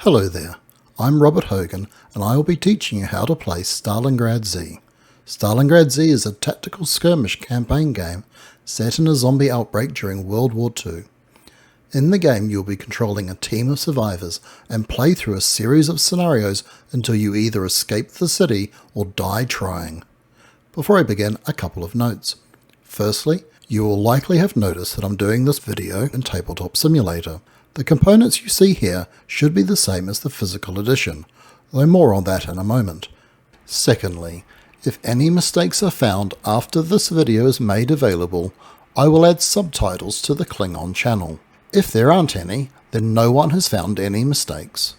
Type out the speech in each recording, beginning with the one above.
Hello there, I'm Robert Hogan and I will be teaching you how to play Stalingrad Z. Stalingrad Z is a tactical skirmish campaign game set in a zombie outbreak during World War II. In the game you'll be controlling a team of survivors and play through a series of scenarios until you either escape the city or die trying. Before I begin, a couple of notes. Firstly, you will likely have noticed that I'm doing this video in Tabletop Simulator. The components you see here should be the same as the physical edition, though more on that in a moment. Secondly, if any mistakes are found after this video is made available, I will add subtitles to the Klingon channel. If there aren't any, then no one has found any mistakes.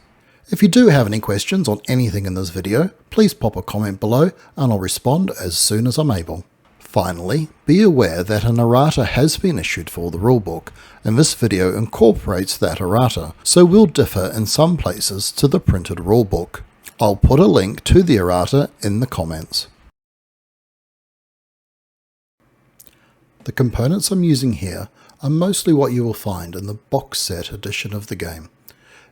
If you do have any questions on anything in this video, please pop a comment below and I'll respond as soon as I'm able. Finally, be aware that an errata has been issued for the rulebook, and this video incorporates that errata, so will differ in some places to the printed rulebook. I'll put a link to the errata in the comments. The components I'm using here are mostly what you will find in the box set edition of the game,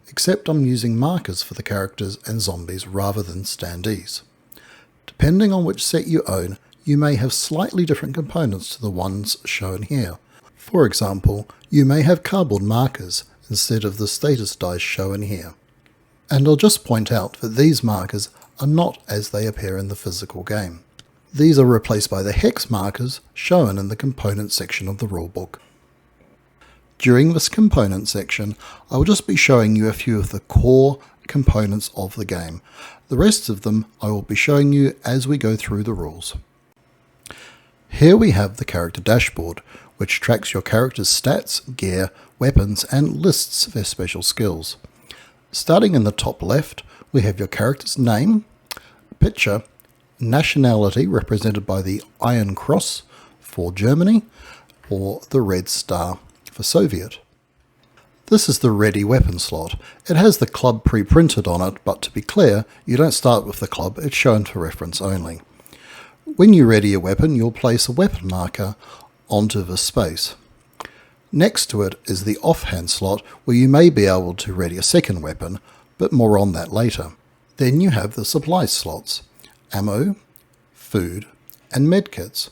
except I'm using markers for the characters and zombies rather than standees. Depending on which set you own, you may have slightly different components to the ones shown here. For example, you may have cardboard markers instead of the status dice shown here. And I'll just point out that these markers are not as they appear in the physical game. These are replaced by the hex markers shown in the component section of the rulebook. During this component section, I will just be showing you a few of the core components of the game. The rest of them I will be showing you as we go through the rules. Here we have the character dashboard, which tracks your character's stats, gear, weapons, and lists their special skills. Starting in the top left, we have your character's name, picture, nationality represented by the Iron Cross for Germany, or the Red Star for Soviet. This is the ready weapon slot. It has the club pre-printed on it, but to be clear, you don't start with the club, it's shown for reference only. When you ready a weapon, you'll place a weapon marker onto the space. Next to it is the offhand slot where you may be able to ready a second weapon, but more on that later. Then you have the supply slots, ammo, food, and medkits.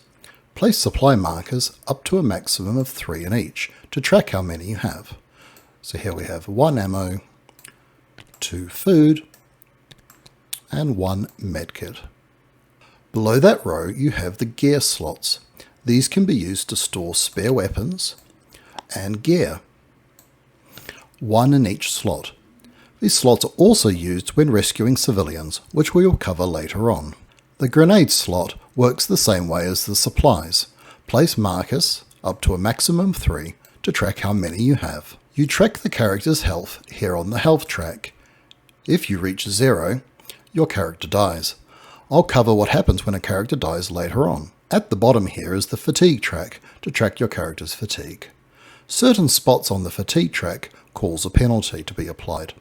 Place supply markers up to a maximum of 3 in each to track how many you have. So here we have 1 ammo, 2 food, and 1 medkit. Below that row you have the gear slots. These can be used to store spare weapons and gear. 1 in each slot. These slots are also used when rescuing civilians, which we will cover later on. The grenade slot works the same way as the supplies. Place markers up to a maximum of 3 to track how many you have. You track the character's health here on the health track. If you reach 0, your character dies. I'll cover what happens when a character dies later on. At the bottom here is the fatigue track to track your character's fatigue. Certain spots on the fatigue track cause a penalty to be applied.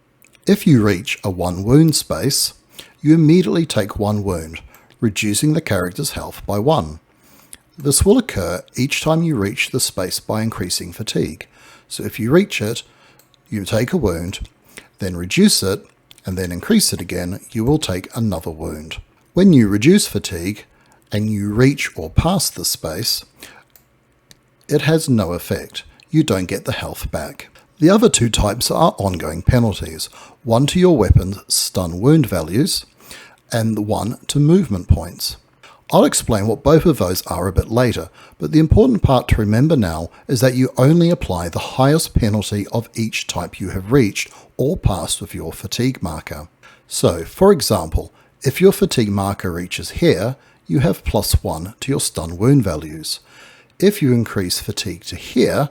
If you reach a 1 wound space, you immediately take 1 wound, reducing the character's health by 1. This will occur each time you reach the space by increasing fatigue. So if you reach it, you take a wound, then reduce it, and then increase it again, you will take another wound. When you reduce fatigue and you reach or pass the space, it has no effect. You don't get the health back. The other 2 types are ongoing penalties, one to your weapon's stun wound values and one to movement points. I'll explain what both of those are a bit later, but the important part to remember now is that you only apply the highest penalty of each type you have reached or passed with your fatigue marker. So, for example, if your fatigue marker reaches here, you have +1 to your stun wound values. If you increase fatigue to here,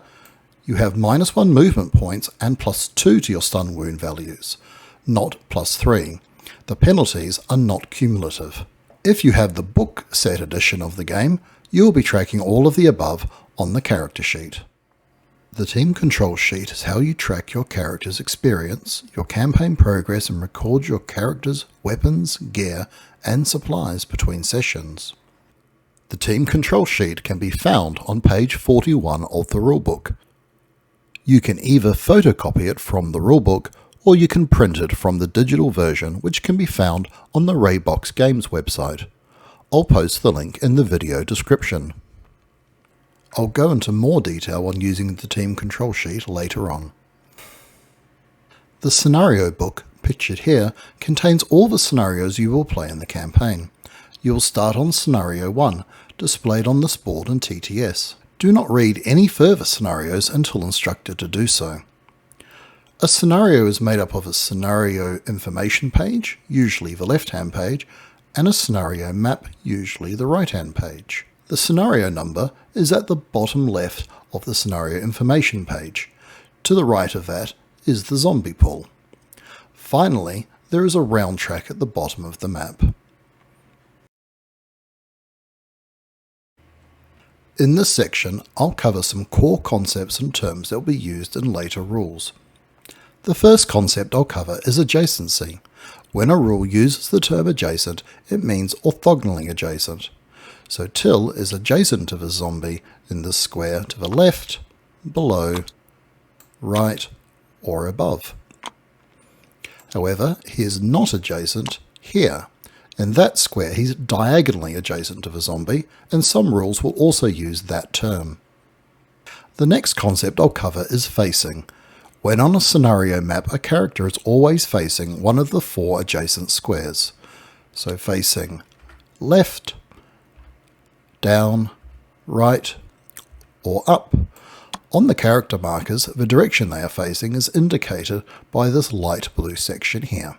you have -1 movement points and +2 to your stun wound values, not +3. The penalties are not cumulative. If you have the book set edition of the game, you will be tracking all of the above on the character sheet. The team control sheet is how you track your character's experience, your campaign progress, and record your character's weapons, gear, and supplies between sessions. The team control sheet can be found on page 41 of the rulebook. You can either photocopy it from the rulebook or you can print it from the digital version, which can be found on the Raybox Games website. I'll post the link in the video description. I'll go into more detail on using the team control sheet later on. The scenario book, pictured here, contains all the scenarios you will play in the campaign. You will start on Scenario 1, displayed on this board in TTS. Do not read any further scenarios until instructed to do so. A scenario is made up of a scenario information page, usually the left-hand page, and a scenario map, usually the right-hand page. The scenario number is at the bottom left of the scenario information page. To the right of that is the zombie pool. Finally, there is a round track at the bottom of the map. In this section, I'll cover some core concepts and terms that will be used in later rules. The first concept I'll cover is adjacency. When a rule uses the term adjacent, it means orthogonally adjacent. So till is adjacent to the zombie in this square to the left, below, right, or above. However, he is not adjacent here. In that square, he's diagonally adjacent to the zombie, and some rules will also use that term. The next concept I'll cover is facing. When on a scenario map, a character is always facing one of the 4 adjacent squares. So facing left, down, right, or up. On the character markers, the direction they are facing is indicated by this light blue section here.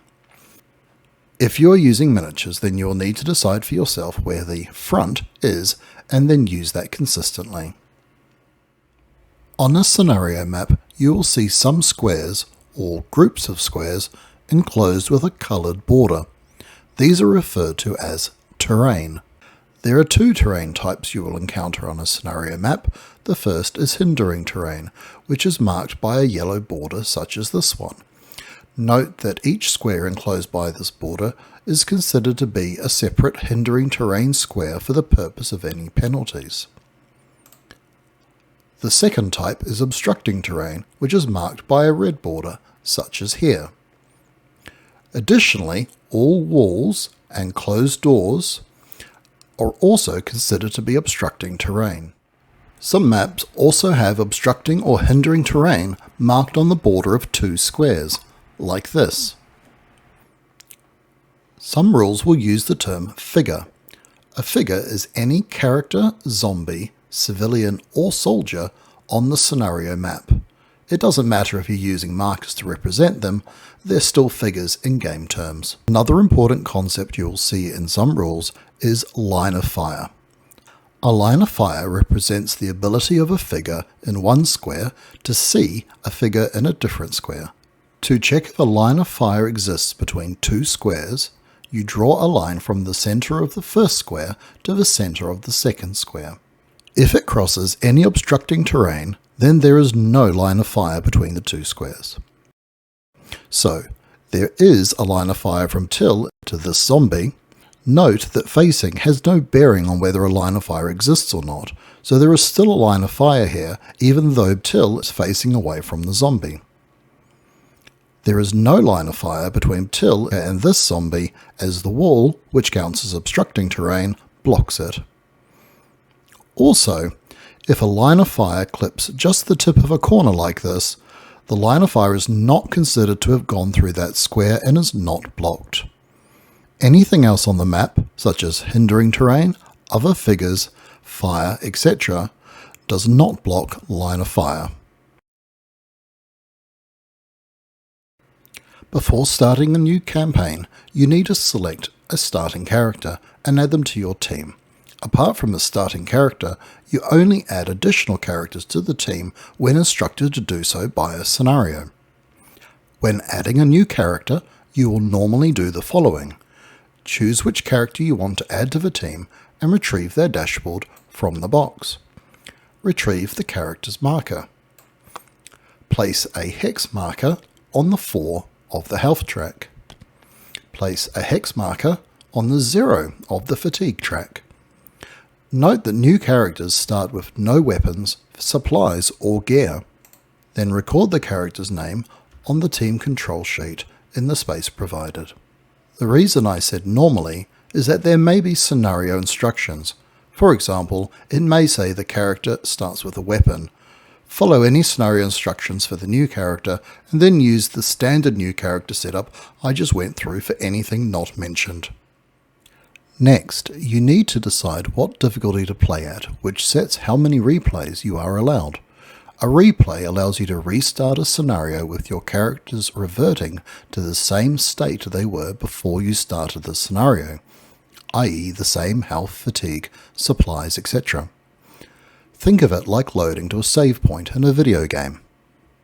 If you are using miniatures, then you will need to decide for yourself where the front is and then use that consistently. On a scenario map, you will see some squares, or groups of squares, enclosed with a coloured border. These are referred to as terrain. There are 2 terrain types you will encounter on a scenario map. The first is hindering terrain, which is marked by a yellow border such as this one. Note that each square enclosed by this border is considered to be a separate hindering terrain square for the purpose of any penalties. The second type is obstructing terrain, which is marked by a red border, such as here. Additionally, all walls and closed doors are also considered to be obstructing terrain. Some maps also have obstructing or hindering terrain marked on the border of 2 squares, like this. Some rules will use the term figure. A figure is any character, zombie, civilian or soldier on the scenario map. It doesn't matter if you're using markers to represent them, they're still figures in game terms. Another important concept you will see in some rules is line of fire. A line of fire represents the ability of a figure in one square to see a figure in a different square. To check if a line of fire exists between 2 squares, you draw a line from the center of the first square to the center of the second square. If it crosses any obstructing terrain, then there is no line of fire between the 2 squares. So, there is a line of fire from till to this zombie. Note that facing has no bearing on whether a line of fire exists or not, so there is still a line of fire here even though till is facing away from the zombie. There is no line of fire between till and this zombie as the wall, which counts as obstructing terrain, blocks it. Also, if a line of fire clips just the tip of a corner like this, the line of fire is not considered to have gone through that square and is not blocked. Anything else on the map, such as hindering terrain, other figures, fire, etc., does not block line of fire. Before starting a new campaign, you need to select a starting character and add them to your team. Apart from the starting character, you only add additional characters to the team when instructed to do so by a scenario. When adding a new character, you will normally do the following. Choose which character you want to add to the team and retrieve their dashboard from the box. Retrieve the character's marker. Place a hex marker on the 4 of the health track. Place a hex marker on the 0 of the fatigue track. Note that new characters start with no weapons, supplies or gear. Then record the character's name on the team control sheet in the space provided. The reason I said normally is that there may be scenario instructions. For example, it may say the character starts with a weapon. Follow any scenario instructions for the new character and then use the standard new character setup I just went through for anything not mentioned. Next, you need to decide what difficulty to play at, which sets how many replays you are allowed. A replay allows you to restart a scenario with your characters reverting to the same state they were before you started the scenario, i.e. the same health, fatigue, supplies, etc. Think of it like loading to a save point in a video game.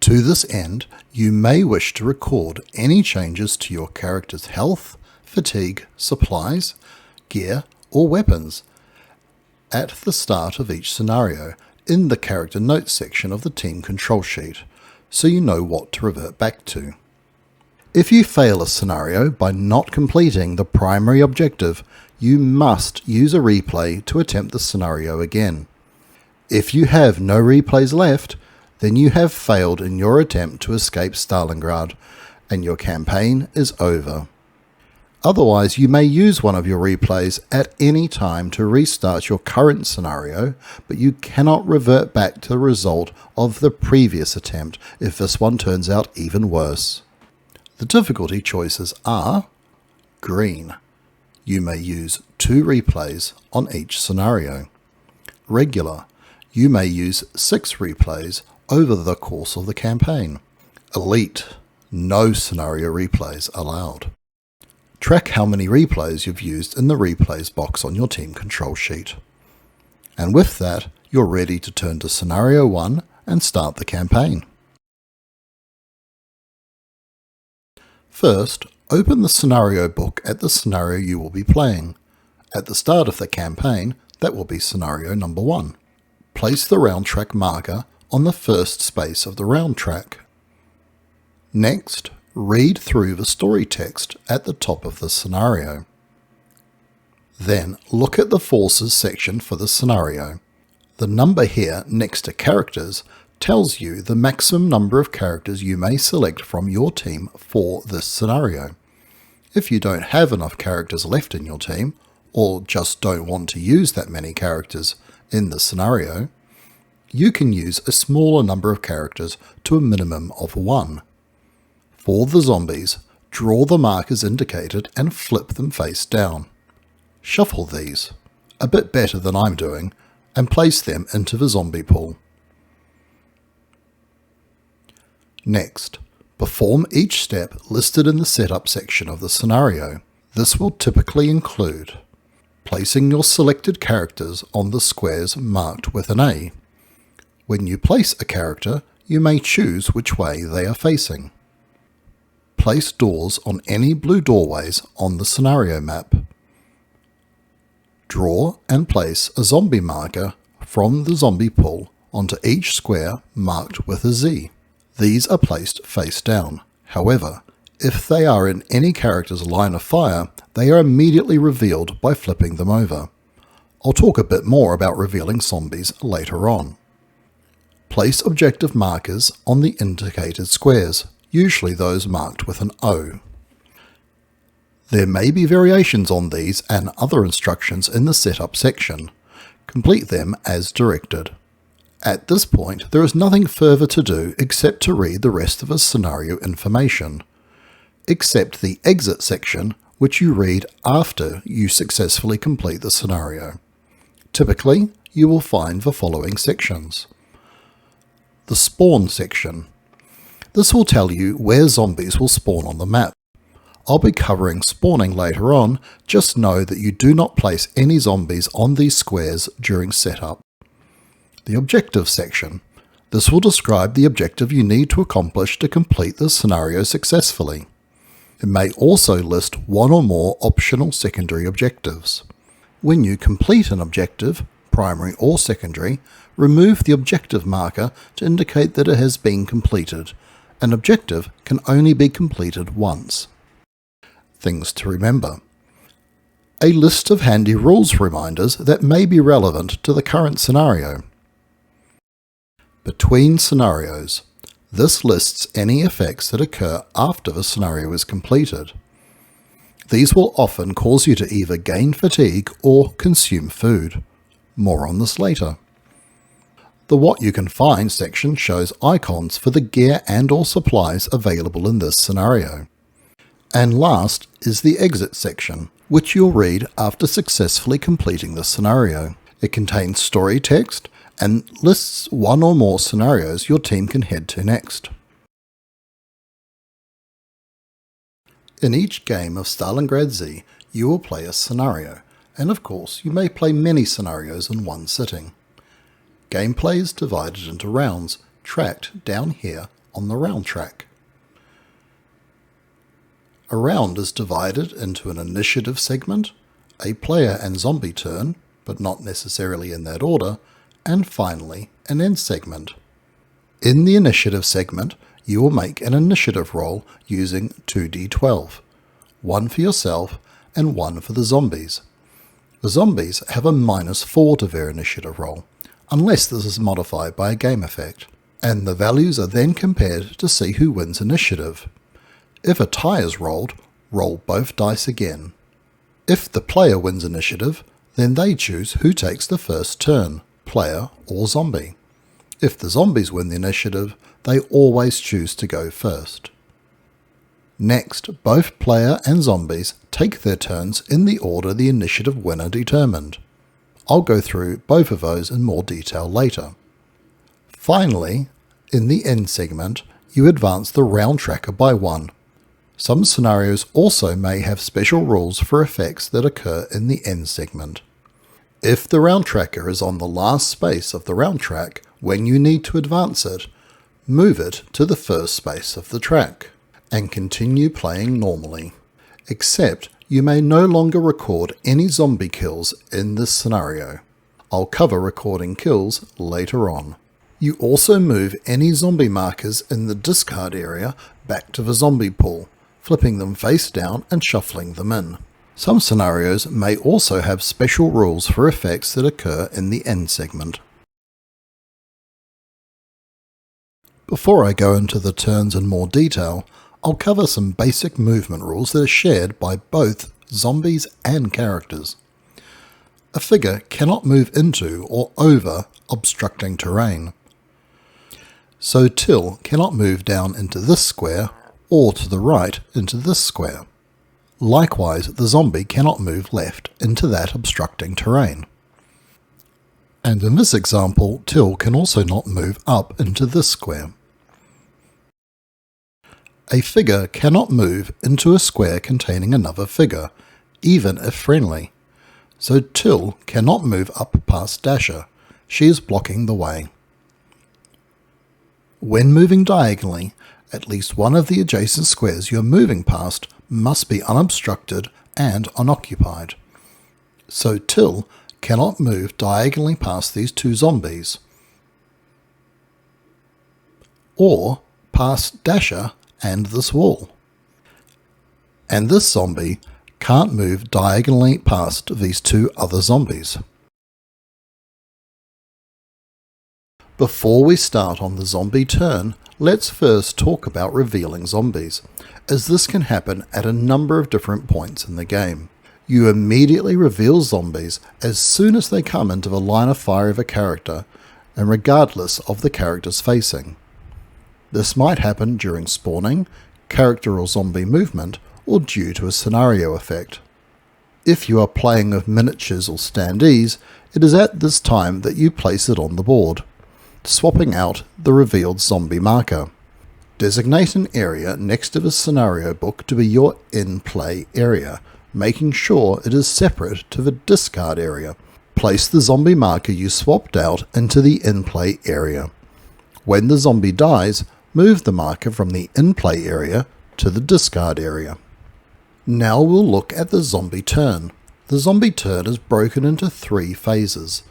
To this end, you may wish to record any changes to your character's health, fatigue, supplies, gear, or weapons at the start of each scenario in the character notes section of the team control sheet, so you know what to revert back to. If you fail a scenario by not completing the primary objective, you must use a replay to attempt the scenario again. If you have no replays left, then you have failed in your attempt to escape Stalingrad, and your campaign is over. Otherwise, you may use one of your replays at any time to restart your current scenario, but you cannot revert back to the result of the previous attempt if this one turns out even worse. The difficulty choices are green. You may use 2 replays on each scenario. Regular. You may use 6 replays over the course of the campaign. Elite. No scenario replays allowed. Track how many replays you've used in the replays box on your team control sheet. And with that, you're ready to turn to Scenario 1 and start the campaign. First, open the scenario book at the scenario you will be playing. At the start of the campaign, that will be scenario number 1. Place the round track marker on the first space of the round track. Next, read through the story text at the top of the scenario. Then look at the forces section for the scenario. The number here next to characters tells you the maximum number of characters you may select from your team for this scenario. If you don't have enough characters left in your team, or just don't want to use that many characters in the scenario, you can use a smaller number of characters to a minimum of 1. For the zombies, draw the markers indicated and flip them face down. Shuffle these, a bit better than I'm doing, and place them into the zombie pool. Next, perform each step listed in the setup section of the scenario. This will typically include placing your selected characters on the squares marked with an A. When you place a character, you may choose which way they are facing. Place doors on any blue doorways on the scenario map. Draw and place a zombie marker from the zombie pool onto each square marked with a Z. These are placed face down. However, if they are in any character's line of fire, they are immediately revealed by flipping them over. I'll talk a bit more about revealing zombies later on. Place objective markers on the indicated squares, usually those marked with an O. There may be variations on these and other instructions in the setup section. Complete them as directed. At this point, there is nothing further to do except to read the rest of the scenario information, except the exit section, which you read after you successfully complete the scenario. Typically, you will find the following sections. The spawn section. This will tell you where zombies will spawn on the map. I'll be covering spawning later on, just know that you do not place any zombies on these squares during setup. The objective section. This will describe the objective you need to accomplish to complete the scenario successfully. It may also list one or more optional secondary objectives. When you complete an objective, primary or secondary, remove the objective marker to indicate that it has been completed. An objective can only be completed once. Things to remember. A list of handy rules reminders that may be relevant to the current scenario. Between scenarios. This lists any effects that occur after the scenario is completed. These will often cause you to either gain fatigue or consume food. More on this later. The What You Can Find section shows icons for the gear and or supplies available in this scenario. And last is the Exit section, which you'll read after successfully completing the scenario. It contains story text and lists one or more scenarios your team can head to next. In each game of Stalingrad Z, you will play a scenario, and of course you may play many scenarios in one sitting. Gameplay is divided into rounds, tracked down here on the round track. A round is divided into an initiative segment, a player and zombie turn, but not necessarily in that order, and finally an end segment. In the initiative segment, you will make an initiative roll using 2d12, one for yourself and one for the zombies. The zombies have a -4 to their initiative roll, unless this is modified by a game effect, and the values are then compared to see who wins initiative. If a tie is rolled, roll both dice again. If the player wins initiative, then they choose who takes the first turn, player or zombie. If the zombies win the initiative, they always choose to go first. Next, both player and zombies take their turns in the order the initiative winner determined. I'll go through both of those in more detail later. Finally, in the end segment, you advance the round tracker by 1. Some scenarios also may have special rules for effects that occur in the end segment. If the round tracker is on the last space of the round track when you need to advance it, move it to the first space of the track and continue playing normally, except you may no longer record any zombie kills in this scenario. I'll cover recording kills later on. You also move any zombie markers in the discard area back to the zombie pool, flipping them face down and shuffling them in. Some scenarios may also have special rules for effects that occur in the end segment. Before I go into the turns in more detail, I'll cover some basic movement rules that are shared by both zombies and characters. A figure cannot move into or over obstructing terrain. So Till cannot move down into this square or to the right into this square. Likewise, the zombie cannot move left into that obstructing terrain. And in this example, Till can also not move up into this square. A figure cannot move into a square containing another figure, even if friendly. So Till cannot move up past Dasher. She is blocking the way. When moving diagonally, at least one of the adjacent squares you are moving past must be unobstructed and unoccupied. So Till cannot move diagonally past these two zombies, or past Dasher and this wall. And this zombie can't move diagonally past these two other zombies. Before we start on the zombie turn, let's first talk about revealing zombies, as this can happen at a number of different points in the game. You immediately reveal zombies as soon as they come into the line of fire of a character, and regardless of the character's facing. This might happen during spawning, character or zombie movement, or due to a scenario effect. If you are playing with miniatures or standees, it is at this time that you place it on the board, swapping out the revealed zombie marker. Designate an area next to the scenario book to be your in-play area, making sure it is separate to the discard area. Place the zombie marker you swapped out into the in-play area. When the zombie dies, move the marker from the in-play area to the discard area. Now we'll look at the zombie turn. The zombie turn is broken into 3 phases: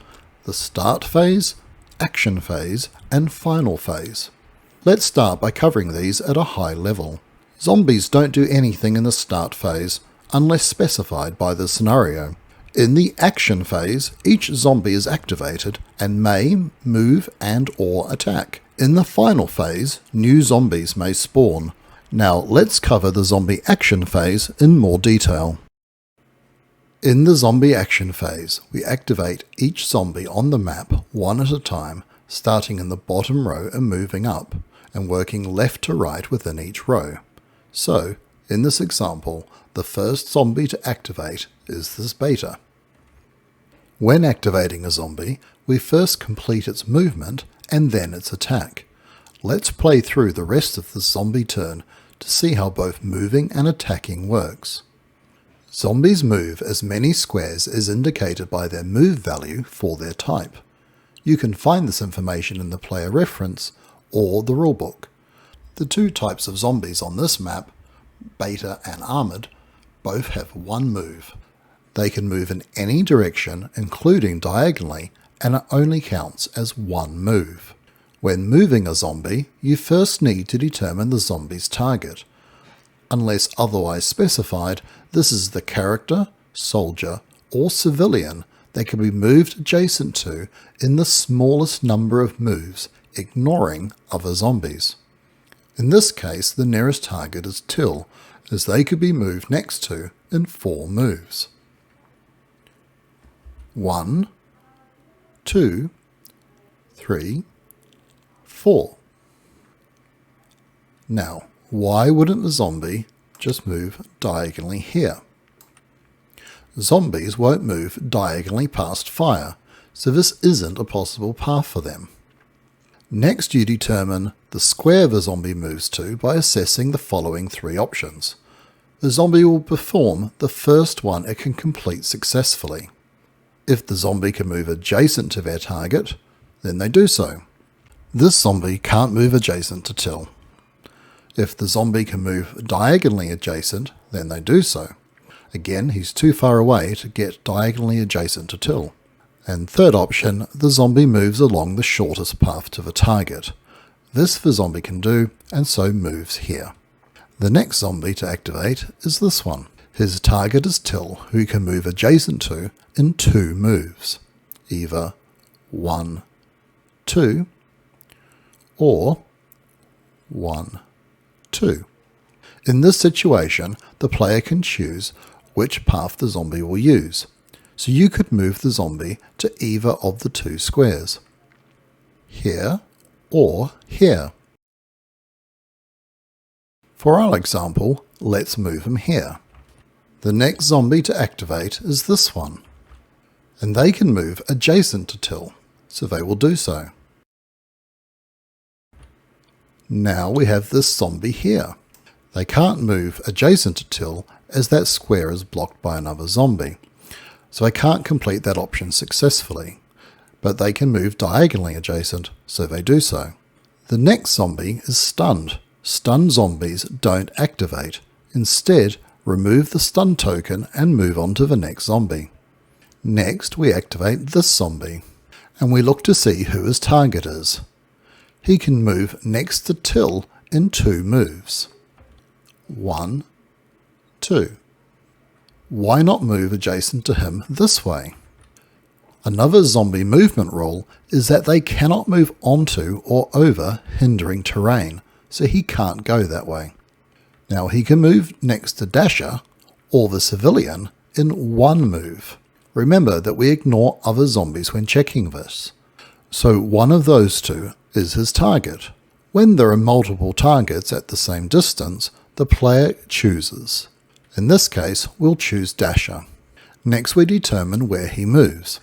the start phase, action phase, and final phase. Let's start by covering these at a high level. Zombies don't do anything in the start phase, unless specified by the scenario. In the action phase, each zombie is activated and may move and or attack. In the final phase, new zombies may spawn. Now let's cover the zombie action phase in more detail. In the zombie action phase, we activate each zombie on the map one at a time, starting in the bottom row and moving up, and working left to right within each row. So, in this example, the first zombie to activate is this beta. When activating a zombie, we first complete its movement and then its attack. Let's play through the rest of the zombie turn to see how both moving and attacking works. Zombies move as many squares as indicated by their move value for their type. You can find this information in the player reference or the rulebook. The two types of zombies on this map, beta and armoured, both have one move. They can move in any direction, including diagonally, and it only counts as one move. When moving a zombie, you first need to determine the zombie's target. Unless otherwise specified, this is the character, soldier, or civilian that can be moved adjacent to in the smallest number of moves, ignoring other zombies. In this case, the nearest target is Till, as they could be moved next to in 4 moves. 1, 2, 3, 4. Now, why wouldn't the zombie just move diagonally here? Zombies won't move diagonally past fire, so this isn't a possible path for them. Next, you determine the square the zombie moves to by assessing the following 3 options. The zombie will perform the first one it can complete successfully. If the zombie can move adjacent to their target, then they do so. This zombie can't move adjacent to Till. If the zombie can move diagonally adjacent, then they do so. Again, he's too far away to get diagonally adjacent to Till. And third option, the zombie moves along the shortest path to the target. This the zombie can do, and so moves here. The next zombie to activate is this one. His target is Till, who he can move adjacent to in 2 moves. Either 1, 2, or 1, 2. In this situation, the player can choose which path the zombie will use. So you could move the zombie to either of the 2 squares. Here or here. For our example, let's move him here. The next zombie to activate is this one. And they can move adjacent to Till, so they will do so. Now we have this zombie here. They can't move adjacent to Till as that square is blocked by another zombie, so they can't complete that option successfully, but they can move diagonally adjacent, so they do so. The next zombie is stunned. Stunned zombies don't activate. Instead, remove the stun token and move on to the next zombie. Next, we activate this zombie, and we look to see who his target is. He can move next to Till in 2 moves. 1, 2. Why not move adjacent to him this way? Another zombie movement rule is that they cannot move onto or over hindering terrain, so he can't go that way. Now he can move next to Dasher, or the civilian, in 1 move. Remember that we ignore other zombies when checking this. So one of those 2 is his target. When there are multiple targets at the same distance, the player chooses. In this case, we'll choose Dasher. Next we determine where he moves.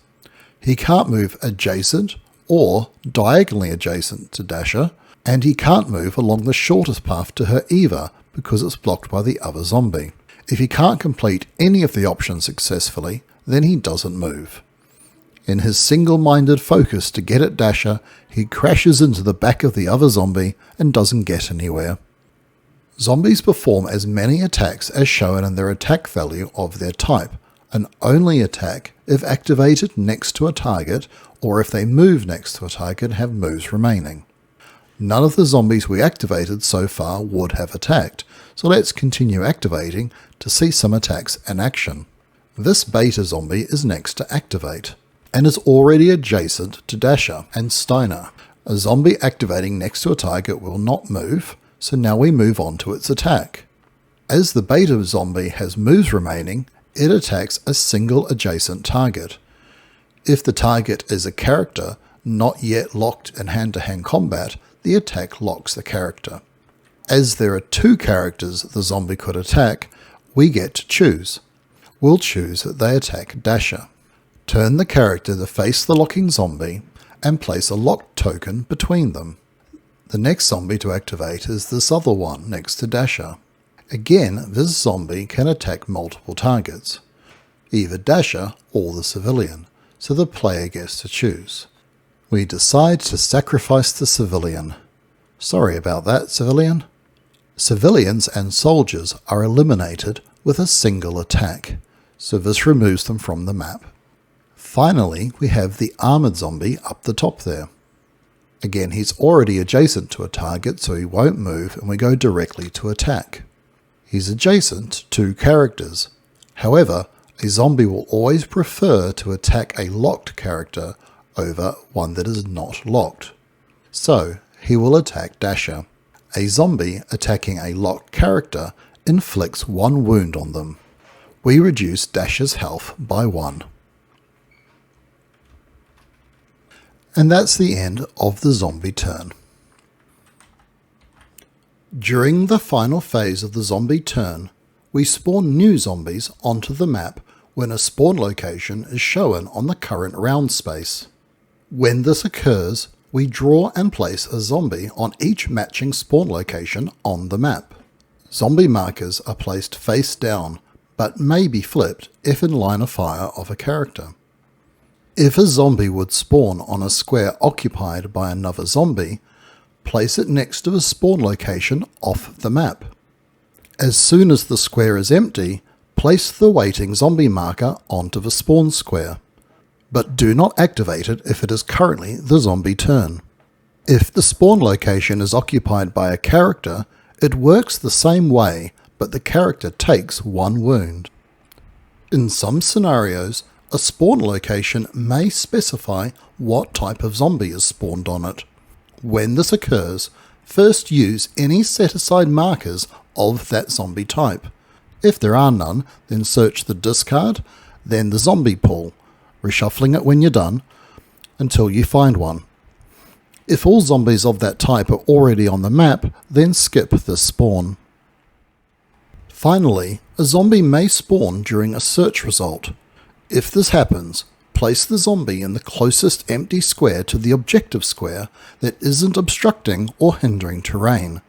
He can't move adjacent or diagonally adjacent to Dasher, and he can't move along the shortest path to her either because it's blocked by the other zombie. If he can't complete any of the options successfully, then he doesn't move. In his single-minded focus to get at Dasher, he crashes into the back of the other zombie and doesn't get anywhere. Zombies perform as many attacks as shown in their attack value of their type, and only attack if activated next to a target or if they move next to a target and have moves remaining. None of the zombies we activated so far would have attacked, so let's continue activating to see some attacks in action. This beta zombie is next to activate, and is already adjacent to Dasher and Steiner. A zombie activating next to a target will not move, so now we move on to its attack. As the beta zombie has moves remaining, it attacks a single adjacent target. If the target is a character not yet locked in hand-to-hand combat, the attack locks the character. As there are 2 characters the zombie could attack, we get to choose. We'll choose that they attack Dasher. Turn the character to face the locking zombie and place a locked token between them. The next zombie to activate is this other one next to Dasher. Again, this zombie can attack multiple targets, either Dasher or the civilian, so the player gets to choose. We decide to sacrifice the civilian. Sorry about that, civilian. Civilians and soldiers are eliminated with a single attack, so this removes them from the map. Finally, we have the armoured zombie up the top there. Again, he's already adjacent to a target, so he won't move, and we go directly to attack. He's adjacent to 2 characters. However, a zombie will always prefer to attack a locked character over one that is not locked. So, he will attack Dasher. A zombie attacking a locked character inflicts 1 wound on them. We reduce Dasher's health by 1. And that's the end of the zombie turn. During the final phase of the zombie turn, we spawn new zombies onto the map when a spawn location is shown on the current round space. When this occurs, we draw and place a zombie on each matching spawn location on the map. Zombie markers are placed face down, but may be flipped if in line of fire of a character. If a zombie would spawn on a square occupied by another zombie, place it next to a spawn location off the map. As soon as the square is empty, place the waiting zombie marker onto the spawn square, but do not activate it if it is currently the zombie turn. If the spawn location is occupied by a character, it works the same way, but the character takes 1 wound. In some scenarios, a spawn location may specify what type of zombie is spawned on it. When this occurs, first use any set-aside markers of that zombie type. If there are none, then search the discard, then the zombie pool, reshuffling it when you're done, until you find one. If all zombies of that type are already on the map, then skip this spawn. Finally, a zombie may spawn during a search result. If this happens, place the zombie in the closest empty square to the objective square that isn't obstructing or hindering terrain.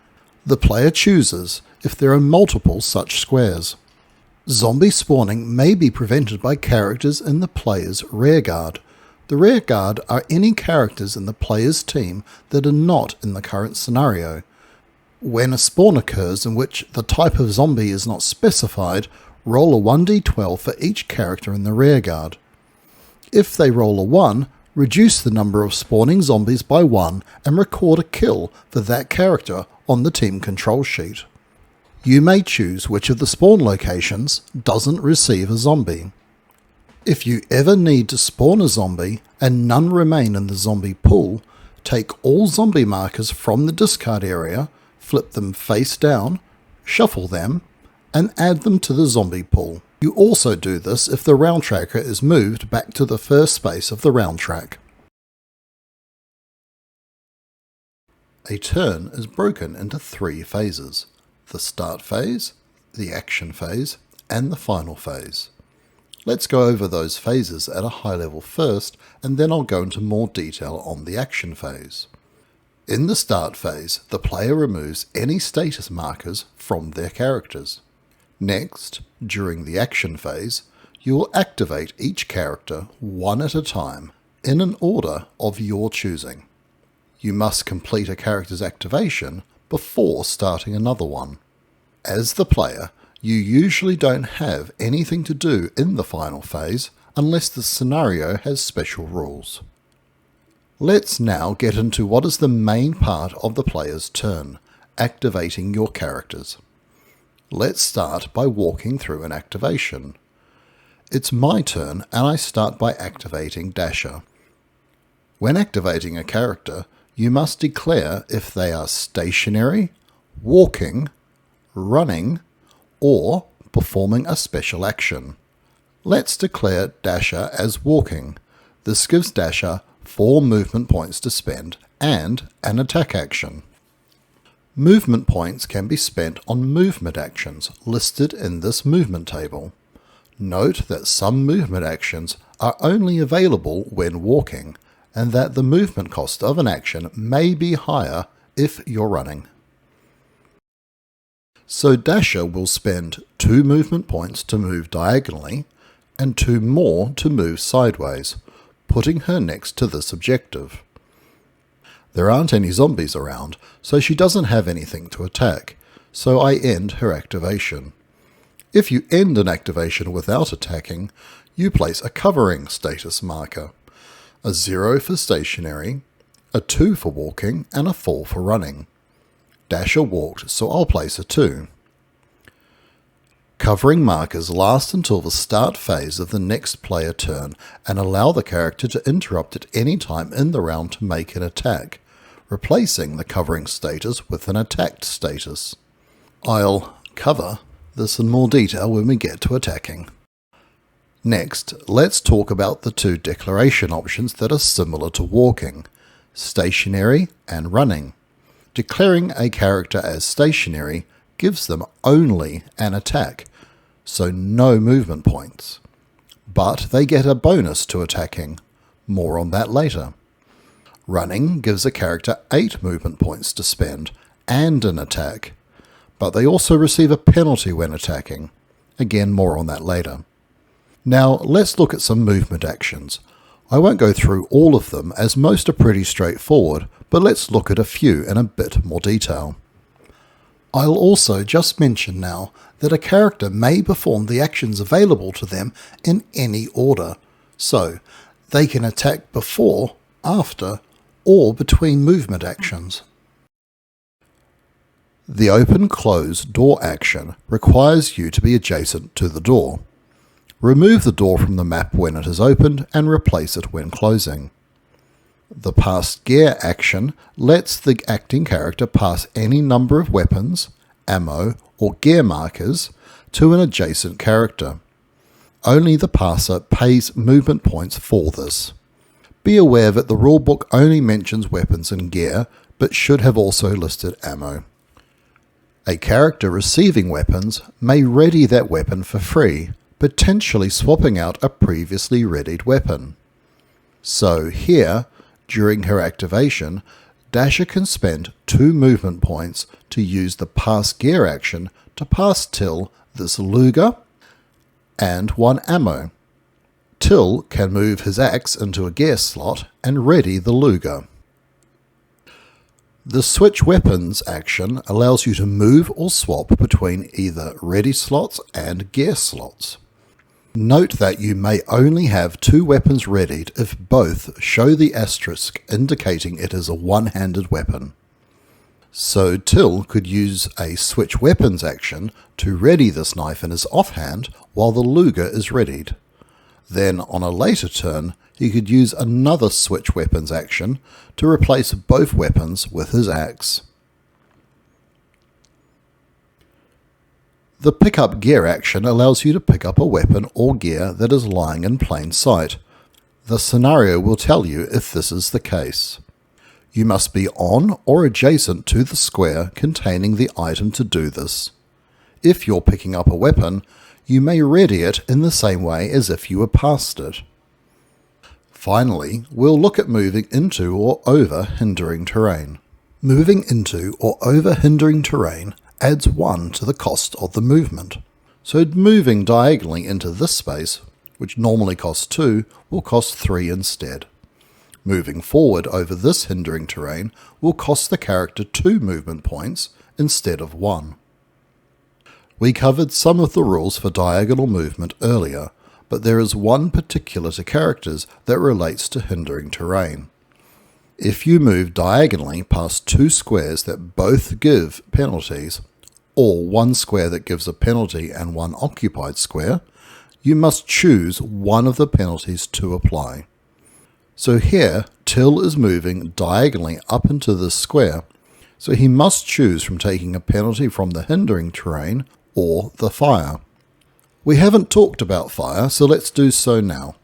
The player chooses if there are multiple such squares. Zombie spawning may be prevented by characters in the player's rearguard. The rearguard are any characters in the player's team that are not in the current scenario. When a spawn occurs in which the type of zombie is not specified, roll a 1d12 for each character in the rearguard. If they roll a 1, reduce the number of spawning zombies by 1 and record a kill for that character on the team control sheet. You may choose which of the spawn locations doesn't receive a zombie. If you ever need to spawn a zombie and none remain in the zombie pool, take all zombie markers from the discard area, flip them face down, shuffle them, and add them to the zombie pool. You also do this if the round tracker is moved back to the first space of the round track. A turn is broken into 3 phases: the start phase, the action phase, and the final phase. Let's go over those phases at a high level first, and then I'll go into more detail on the action phase. In the start phase, the player removes any status markers from their characters. Next, during the action phase, you will activate each character one at a time in an order of your choosing. You must complete a character's activation before starting another one. As the player, you usually don't have anything to do in the final phase unless the scenario has special rules. Let's now get into what is the main part of the player's turn, activating your characters. Let's start by walking through an activation. It's my turn and I start by activating Dasher. When activating a character, you must declare if they are stationary, walking, running, or performing a special action. Let's declare Dasher as walking. This gives Dasher 4 movement points to spend and an attack action. Movement points can be spent on movement actions listed in this movement table. Note that some movement actions are only available when walking, and that the movement cost of an action may be higher if you're running. So Dasher will spend 2 movement points to move diagonally, and 2 more to move sideways, putting her next to this objective. There aren't any zombies around, so she doesn't have anything to attack, so I end her activation. If you end an activation without attacking, you place a covering status marker, a 0 for stationary, a 2 for walking, and a 4 for running. Dasher walked, so I'll place a 2. Covering markers last until the start phase of the next player turn and allow the character to interrupt at any time in the round to make an attack, replacing the covering status with an attacked status. I'll cover this in more detail when we get to attacking. Next, let's talk about the 2 declaration options that are similar to walking, stationary and running. Declaring a character as stationary gives them only an attack, so no movement points. But they get a bonus to attacking. More on that later. Running gives a character 8 movement points to spend and an attack, but they also receive a penalty when attacking. Again, more on that later. Now let's look at some movement actions. I won't go through all of them as most are pretty straightforward, but let's look at a few in a bit more detail. I'll also just mention now that a character may perform the actions available to them in any order, so they can attack before, after, or between movement actions. The open-close door action requires you to be adjacent to the door. Remove the door from the map when it is opened and replace it when closing. The pass gear action lets the acting character pass any number of weapons, ammo, or gear markers to an adjacent character. Only the passer pays movement points for this. Be aware that the rulebook only mentions weapons and gear, but should have also listed ammo. A character receiving weapons may ready that weapon for free, potentially swapping out a previously readied weapon. So here, during her activation, Dasher can spend 2 movement points to use the pass gear action to pass Till this Luger and 1 ammo. Till can move his axe into a gear slot and ready the Luger. The switch weapons action allows you to move or swap between either ready slots and gear slots. Note that you may only have 2 weapons readied if both show the asterisk indicating it is a one-handed weapon. So Till could use a switch weapons action to ready this knife in his offhand while the Luger is readied. Then on a later turn he could use another switch weapons action to replace both weapons with his axe. The pickup gear action allows you to pick up a weapon or gear that is lying in plain sight. The scenario will tell you if this is the case. You must be on or adjacent to the square containing the item to do this. If you're picking up a weapon, you may ready it in the same way as if you were past it. Finally, we'll look at moving into or over hindering terrain. Moving into or over hindering terrain adds 1 to the cost of the movement. So moving diagonally into this space, which normally costs 2, will cost 3 instead. Moving forward over this hindering terrain will cost the character 2 movement points instead of 1. We covered some of the rules for diagonal movement earlier, but there is one particular to characters that relates to hindering terrain. If you move diagonally past 2 squares that both give penalties, or 1 square that gives a penalty and 1 occupied square, you must choose one of the penalties to apply. So here, Till is moving diagonally up into this square, so he must choose from taking a penalty from the hindering terrain or the fire. We haven't talked about fire, so let's do so now.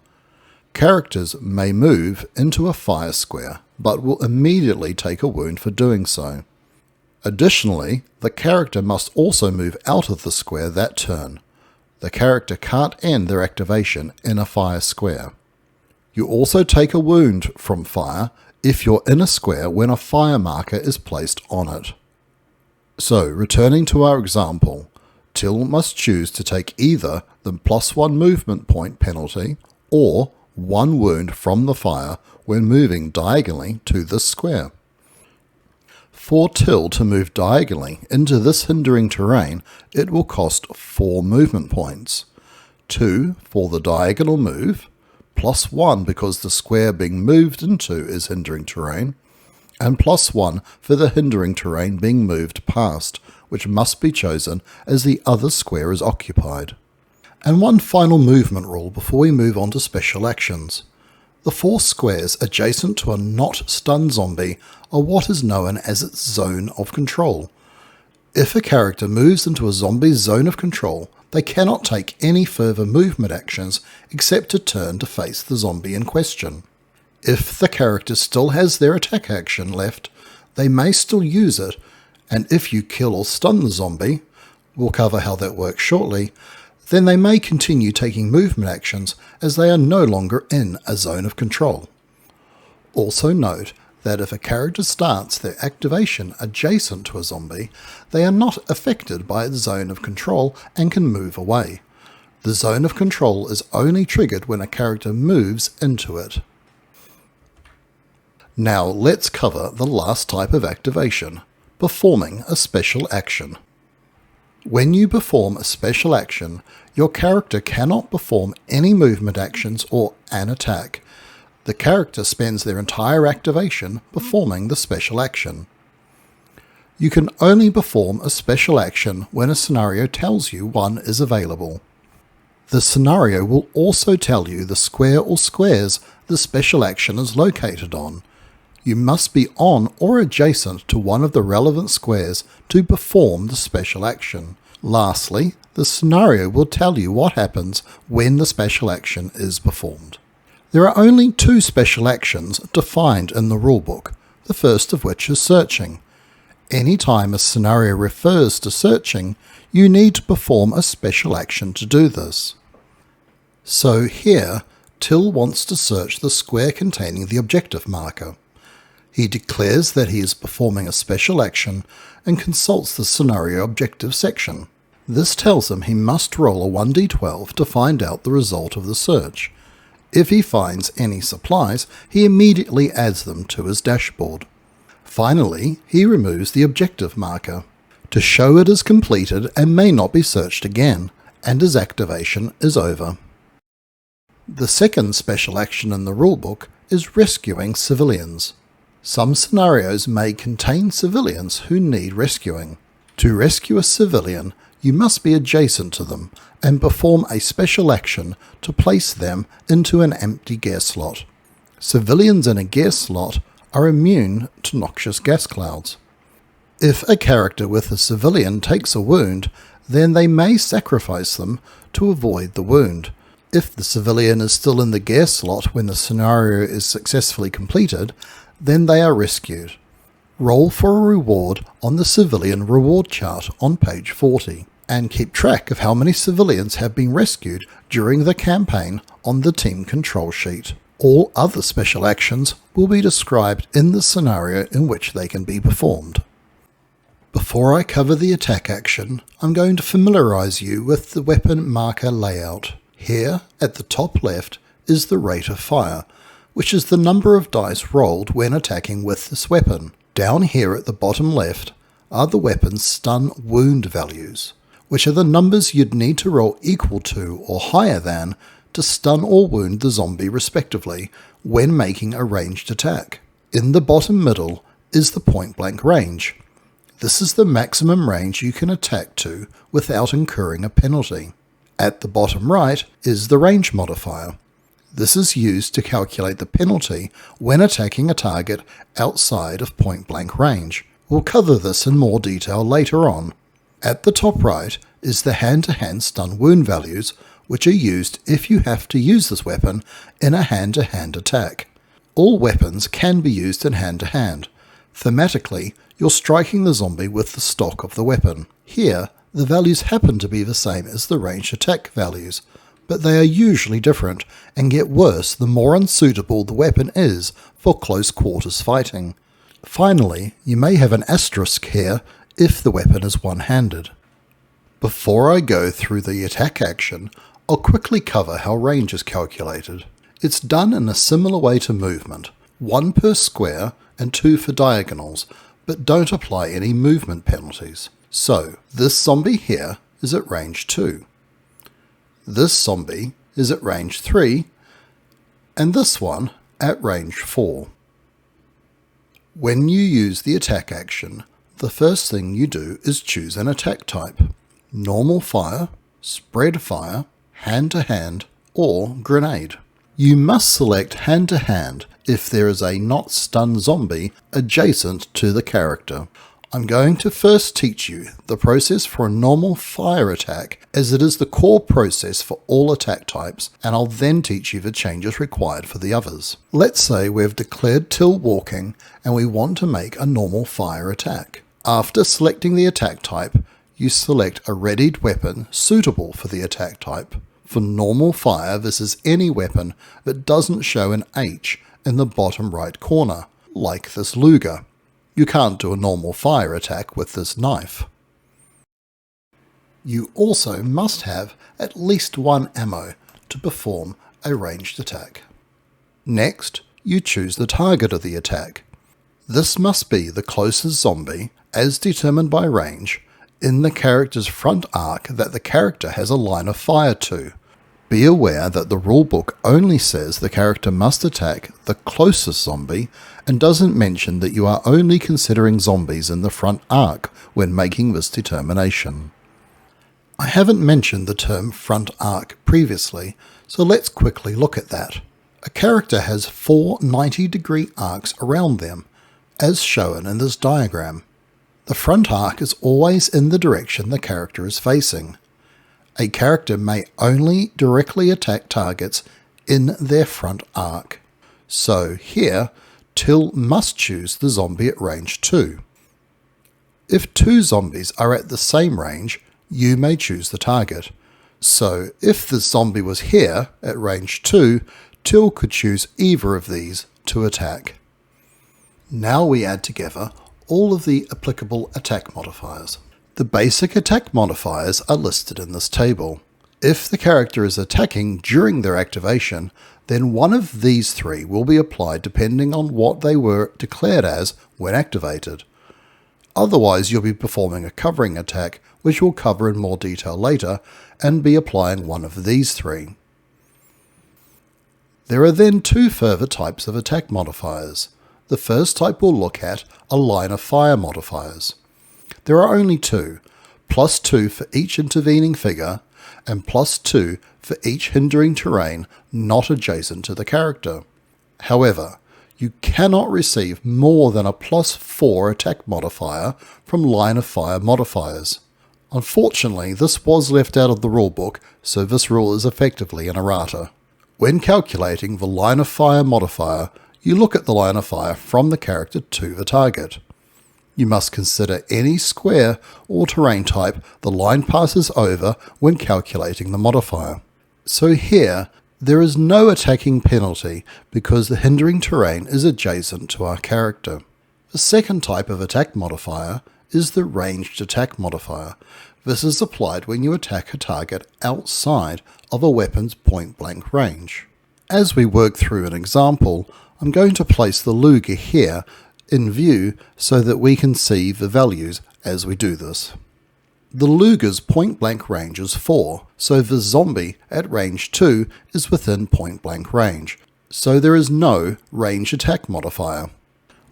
Characters may move into a fire square, but will immediately take a wound for doing so. Additionally, the character must also move out of the square that turn. The character can't end their activation in a fire square. You also take a wound from fire if you're in a square when a fire marker is placed on it. So, returning to our example, Till must choose to take either the +1 movement point penalty or 1 wound from the fire when moving diagonally to this square. For Till to move diagonally into this hindering terrain, it will cost 4 movement points. 2 for the diagonal move, +1 because the square being moved into is hindering terrain, and +1 for the hindering terrain being moved past, which must be chosen as the other square is occupied. And one final movement rule before we move on to special actions. The 4 squares adjacent to a not stunned zombie are what is known as its zone of control. If a character moves into a zombie's zone of control, they cannot take any further movement actions except to turn to face the zombie in question. If the character still has their attack action left, they may still use it, and if you kill or stun the zombie, we'll cover how that works shortly, then they may continue taking movement actions as they are no longer in a zone of control. Also note that if a character starts their activation adjacent to a zombie, they are not affected by its zone of control and can move away. The zone of control is only triggered when a character moves into it. Now let's cover the last type of activation, performing a special action. When you perform a special action, your character cannot perform any movement actions or an attack. The character spends their entire activation performing the special action. You can only perform a special action when a scenario tells you one is available. The scenario will also tell you the square or squares the special action is located on. You must be on or adjacent to one of the relevant squares to perform the special action. Lastly, the scenario will tell you what happens when the special action is performed. There are only 2 special actions defined in the rulebook, the first of which is searching. Any time a scenario refers to searching, you need to perform a special action to do this. So here, Till wants to search the square containing the objective marker. He declares that he is performing a special action and consults the scenario objective section. This tells him he must roll a 1d12 to find out the result of the search. If he finds any supplies, he immediately adds them to his dashboard. Finally, he removes the objective marker to show it is completed and may not be searched again, and his activation is over. The second special action in the rulebook is rescuing civilians. Some scenarios may contain civilians who need rescuing. To rescue a civilian, you must be adjacent to them and perform a special action to place them into an empty gas slot. Civilians in a gas slot are immune to noxious gas clouds. If a character with a civilian takes a wound, then they may sacrifice them to avoid the wound. If the civilian is still in the gas slot when the scenario is successfully completed, then they are rescued. Roll for a reward on the civilian reward chart on page 40, and keep track of how many civilians have been rescued during the campaign on the team control sheet. All other special actions will be described in the scenario in which they can be performed. Before I cover the attack action, I'm going to familiarise you with the weapon marker layout. Here, at the top left, is the rate of fire, which is the number of dice rolled when attacking with this weapon. Down here at the bottom left are the weapon's stun wound values, which are the numbers you'd need to roll equal to or higher than to stun or wound the zombie respectively when making a ranged attack. In the bottom middle is the point blank range. This is the maximum range you can attack to without incurring a penalty. At the bottom right is the range modifier. This is used to calculate the penalty when attacking a target outside of point-blank range. We'll cover this in more detail later on. At the top right is the hand-to-hand stun wound values, which are used if you have to use this weapon in a hand-to-hand attack. All weapons can be used in hand-to-hand. Thematically, you're striking the zombie with the stock of the weapon. Here, the values happen to be the same as the ranged attack values, but they are usually different and get worse the more unsuitable the weapon is for close quarters fighting. Finally, you may have an asterisk here if the weapon is one-handed. Before I go through the attack action, I'll quickly cover how range is calculated. It's done in a similar way to movement, 1 per square and 2 for diagonals, but don't apply any movement penalties. So, this zombie here is at range 2. This zombie is at range 3, and this one at range 4. When you use the attack action, the first thing you do is choose an attack type. Normal fire, spread fire, hand-to-hand, or grenade. You must select hand-to-hand if there is a not stun zombie adjacent to the character. I'm going to first teach you the process for a normal fire attack, as it is the core process for all attack types, and I'll then teach you the changes required for the others. Let's say we've declared till walking and we want to make a normal fire attack. After selecting the attack type, you select a readied weapon suitable for the attack type. For normal fire, this is any weapon that doesn't show an H in the bottom right corner, like this Luger. You can't do a normal fire attack with this knife. You also must have at least 1 ammo to perform a ranged attack. Next, you choose the target of the attack. This must be the closest zombie, as determined by range, in the character's front arc that the character has a line of fire to. Be aware that the rulebook only says the character must attack the closest zombie and doesn't mention that you are only considering zombies in the front arc when making this determination. I haven't mentioned the term front arc previously, so let's quickly look at that. A character has 4 90-degree arcs around them, as shown in this diagram. The front arc is always in the direction the character is facing. A character may only directly attack targets in their front arc. So here, Till must choose the zombie at range 2. If 2 zombies are at the same range, you may choose the target. So if the zombie was here at range 2, Till could choose either of these to attack. Now we add together all of the applicable attack modifiers. The basic attack modifiers are listed in this table. If the character is attacking during their activation, then one of these 3 will be applied depending on what they were declared as when activated. Otherwise, you'll be performing a covering attack, which we'll cover in more detail later, and be applying one of these 3. There are then 2 further types of attack modifiers. The first type we'll look at are line of fire modifiers. There are only 2, +2 for each intervening figure, and +2 for each hindering terrain not adjacent to the character. However, you cannot receive more than a +4 attack modifier from line of fire modifiers. Unfortunately, this was left out of the rulebook, so this rule is effectively an errata. When calculating the line of fire modifier, you look at the line of fire from the character to the target. You must consider any square or terrain type the line passes over when calculating the modifier. So here, there is no attacking penalty because the hindering terrain is adjacent to our character. The second type of attack modifier is the ranged attack modifier. This is applied when you attack a target outside of a weapon's point-blank range. As we work through an example, I'm going to place the Luger here in view so that we can see the values as we do this. The Luger's point-blank range is 4, so the zombie at range 2 is within point-blank range, so there is no range attack modifier.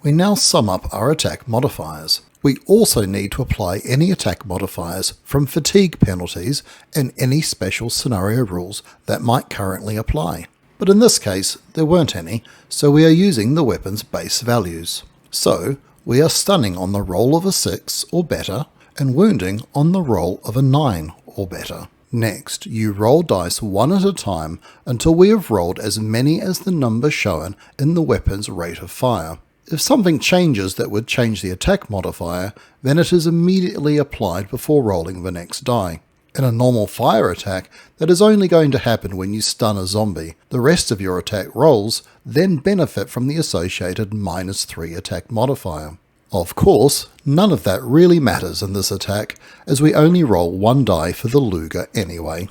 We now sum up our attack modifiers. We also need to apply any attack modifiers from fatigue penalties and any special scenario rules that might currently apply. But in this case, there weren't any, so we are using the weapon's base values. So, we are stunning on the roll of a 6 or better, and wounding on the roll of a 9 or better. Next, you roll dice one at a time until we have rolled as many as the number shown in the weapon's rate of fire. If something changes that would change the attack modifier, then it is immediately applied before rolling the next die. In a normal fire attack, that is only going to happen when you stun a zombie. The rest of your attack rolls then benefit from the associated -3 attack modifier. Of course, none of that really matters in this attack, as we only roll one die for the Luger anyway.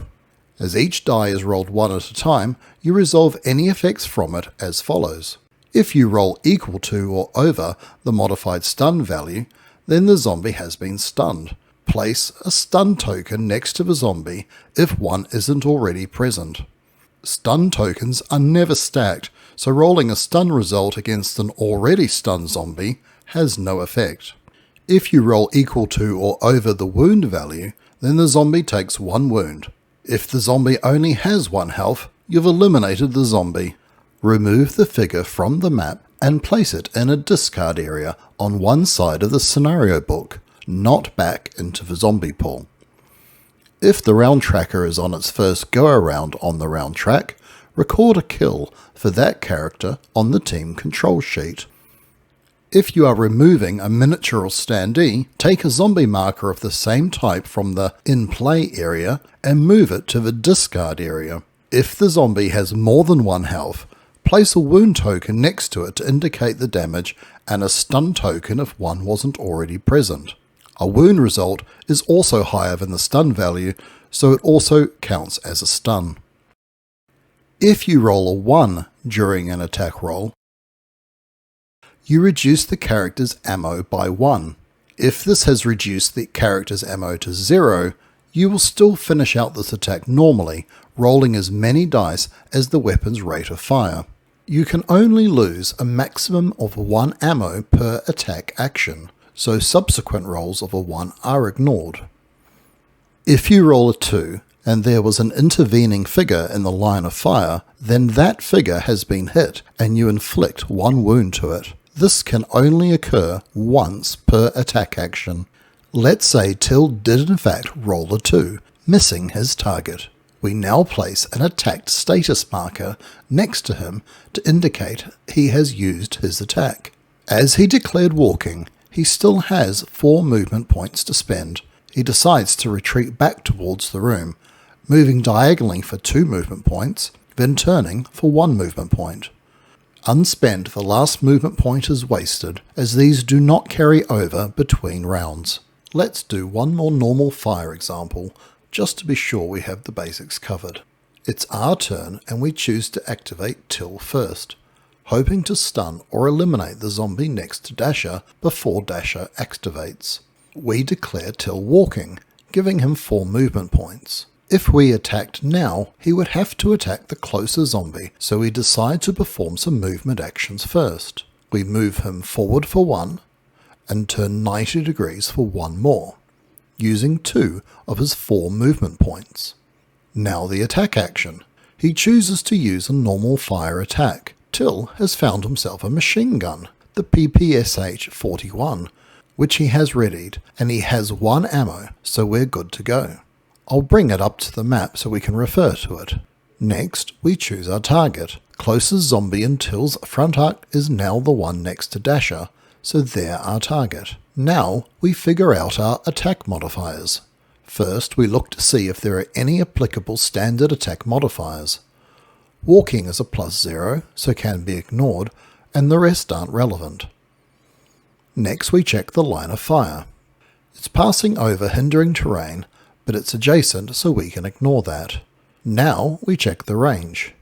As each die is rolled one at a time, you resolve any effects from it as follows. If you roll equal to or over the modified stun value, then the zombie has been stunned. Place a stun token next to the zombie if one isn't already present. Stun tokens are never stacked, so rolling a stun result against an already stunned zombie has no effect. If you roll equal to or over the wound value, then the zombie takes 1 wound. If the zombie only has 1 health, you've eliminated the zombie. Remove the figure from the map and place it in a discard area on one side of the scenario book, not back into the zombie pool. If the round tracker is on its first go around on the round track, record a kill for that character on the team control sheet. If you are removing a miniature or standee, take a zombie marker of the same type from the in play area and move it to the discard area. If the zombie has more than 1 health, place a wound token next to it to indicate the damage and a stun token if one wasn't already present. A wound result is also higher than the stun value, so it also counts as a stun. If you roll a 1 during an attack roll, you reduce the character's ammo by 1. If this has reduced the character's ammo to 0, you will still finish out this attack normally, rolling as many dice as the weapon's rate of fire. You can only lose a maximum of 1 ammo per attack action, so subsequent rolls of a 1 are ignored. If you roll a 2 and there was an intervening figure in the line of fire, then that figure has been hit and you inflict 1 wound to it. This can only occur once per attack action. Let's say Till did in fact roll a 2, missing his target. We now place an attacked status marker next to him to indicate he has used his attack. As he declared walking, he still has 4 movement points to spend. He decides to retreat back towards the room, moving diagonally for 2 movement points, then turning for 1 movement point. Unspent, the last movement point is wasted, as these do not carry over between rounds. Let's do one more normal fire example, just to be sure we have the basics covered. It's our turn and we choose to activate Till first, hoping to stun or eliminate the zombie next to Dasher before Dasher activates. We declare Till walking, giving him 4 movement points. If we attacked now, he would have to attack the closer zombie, so we decide to perform some movement actions first. We move him forward for 1, and turn 90 degrees for 1 more, using 2 of his 4 movement points. Now the attack action. He chooses to use a normal fire attack. Till has found himself a machine gun, the PPSH-41, which he has readied, and he has 1 ammo, so we're good to go. I'll bring it up to the map so we can refer to it. Next, we choose our target. Closest zombie in Till's front arc is now the one next to Dasher, so they're our target. Now, we figure out our attack modifiers. First, we look to see if there are any applicable standard attack modifiers. Walking is a +0, so can be ignored, and the rest aren't relevant. Next, we check the line of fire. It's passing over hindering terrain, but it's adjacent, so we can ignore that. Now, we check the range.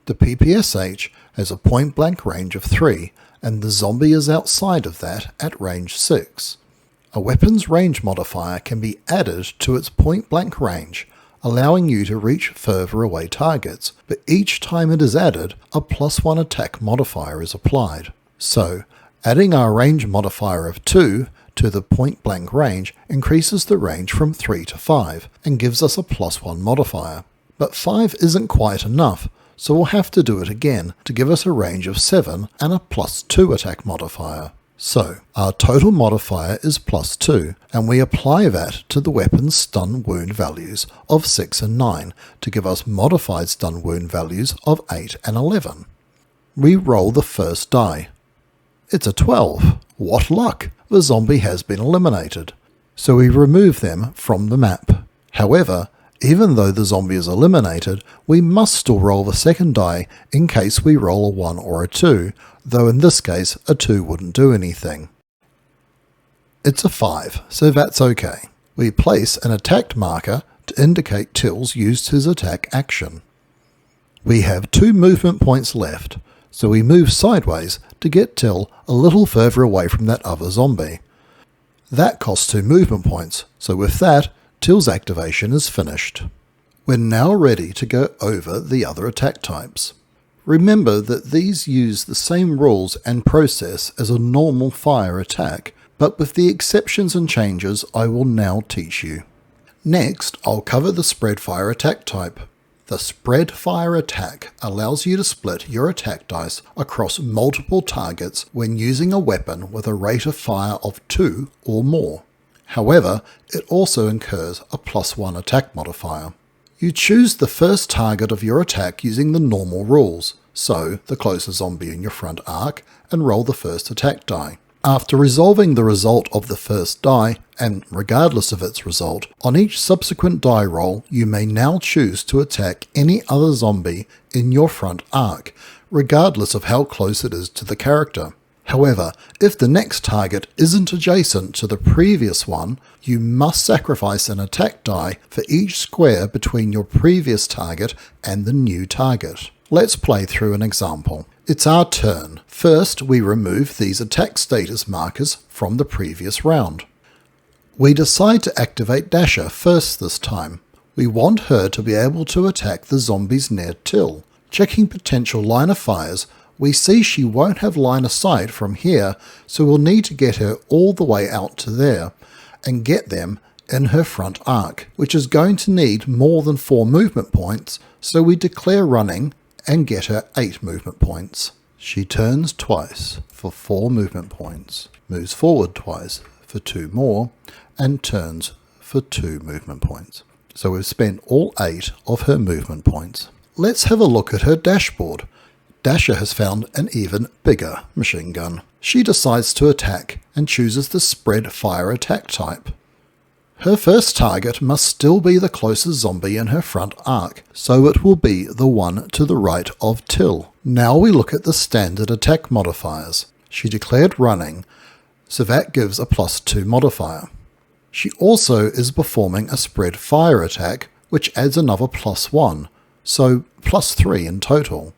The PPSH has a point-blank range of 3, and the zombie is outside of that at range 6. A weapon's range modifier can be added to its point-blank range, allowing you to reach further away targets, but each time it is added, a +1 attack modifier is applied. So, adding our range modifier of 2 to the point blank range increases the range from 3 to 5 and gives us a +1 modifier. But 5 isn't quite enough, so we'll have to do it again to give us a range of 7 and a +2 attack modifier. So our total modifier is +2, and we apply that to the weapon's stun wound values of 6 and 9 to give us modified stun wound values of 8 and 11. We roll the first die. It's a 12. What luck! The zombie has been eliminated. So we remove them from the map. However, even though the zombie is eliminated, we must still roll the second die in case we roll a 1 or a 2, though in this case a 2 wouldn't do anything. It's a 5, so that's okay. We place an attacked marker to indicate Till's used his attack action. We have 2 movement points left, so we move sideways to get Till a little further away from that other zombie. That costs 2 movement points, so with that, Till's activation is finished. We're now ready to go over the other attack types. Remember that these use the same rules and process as a normal fire attack, but with the exceptions and changes I will now teach you. Next, I'll cover the spread fire attack type. The spread fire attack allows you to split your attack dice across multiple targets when using a weapon with a rate of fire of 2 or more. However, it also incurs a +1 attack modifier. You choose the first target of your attack using the normal rules, so the closest zombie in your front arc, and roll the first attack die. After resolving the result of the first die, and regardless of its result, on each subsequent die roll you may now choose to attack any other zombie in your front arc, regardless of how close it is to the character. However, if the next target isn't adjacent to the previous one, you must sacrifice an attack die for each square between your previous target and the new target. Let's play through an example. It's our turn. First, we remove these attack status markers from the previous round. We decide to activate Dasher first this time. We want her to be able to attack the zombies near Till. Checking potential line of fires, we see she won't have line of sight from here, so we'll need to get her all the way out to there, and get them in her front arc, which is going to need more than 4 movement points, so we declare running and get her 8 movement points. She turns twice for 4 movement points, moves forward twice for 2 more, and turns for 2 movement points. So we've spent all 8 of her movement points. Let's have a look at her dashboard. Dasher has found an even bigger machine gun. She decides to attack and chooses the spread fire attack type. Her first target must still be the closest zombie in her front arc, so it will be the one to the right of Till. Now we look at the standard attack modifiers. She declared running, so that gives a +2 modifier. She also is performing a spread fire attack, which adds another +1, so +3 in total.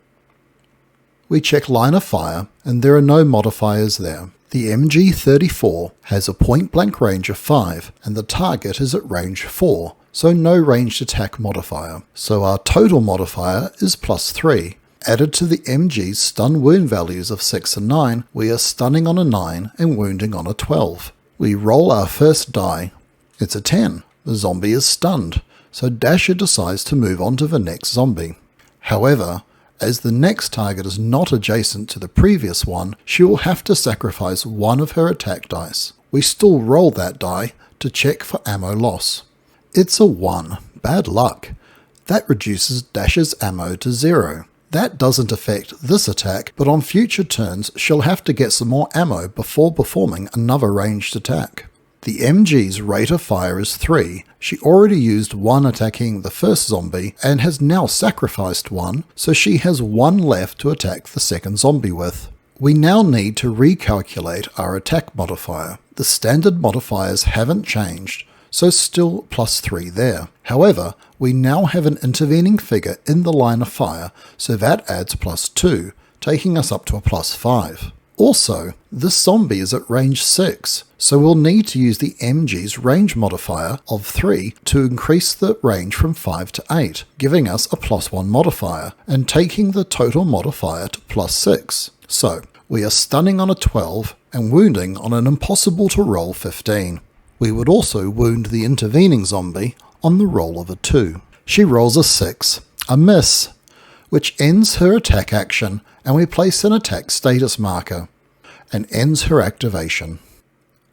We check line of fire, and there are no modifiers there. The MG34 has a point-blank range of 5, and the target is at range 4, so no ranged attack modifier. So our total modifier is +3. Added to the MG's stun wound values of 6 and 9, we are stunning on a 9 and wounding on a 12. We roll our first die. It's a 10. The zombie is stunned, so Dasher decides to move on to the next zombie. However, as the next target is not adjacent to the previous one, she will have to sacrifice 1 of her attack dice. We still roll that die to check for ammo loss. It's a 1. Bad luck. That reduces Dasher's ammo to 0. That doesn't affect this attack, but on future turns she'll have to get some more ammo before performing another ranged attack. The MG's rate of fire is 3. She already used 1 attacking the first zombie and has now sacrificed 1, so she has 1 left to attack the second zombie with. We now need to recalculate our attack modifier. The standard modifiers haven't changed, so still +3 there. However, we now have an intervening figure in the line of fire, so that adds +2, taking us up to a +5. Also, this zombie is at range 6, so we'll need to use the MG's range modifier of 3 to increase the range from 5 to 8, giving us a +1 modifier, and taking the total modifier to +6. So, We are stunning on a 12 and wounding on an impossible to roll 15. We would also wound the intervening zombie on the roll of a 2. She rolls a 6, a miss, which ends her attack action, and we place an attack status marker and ends her activation.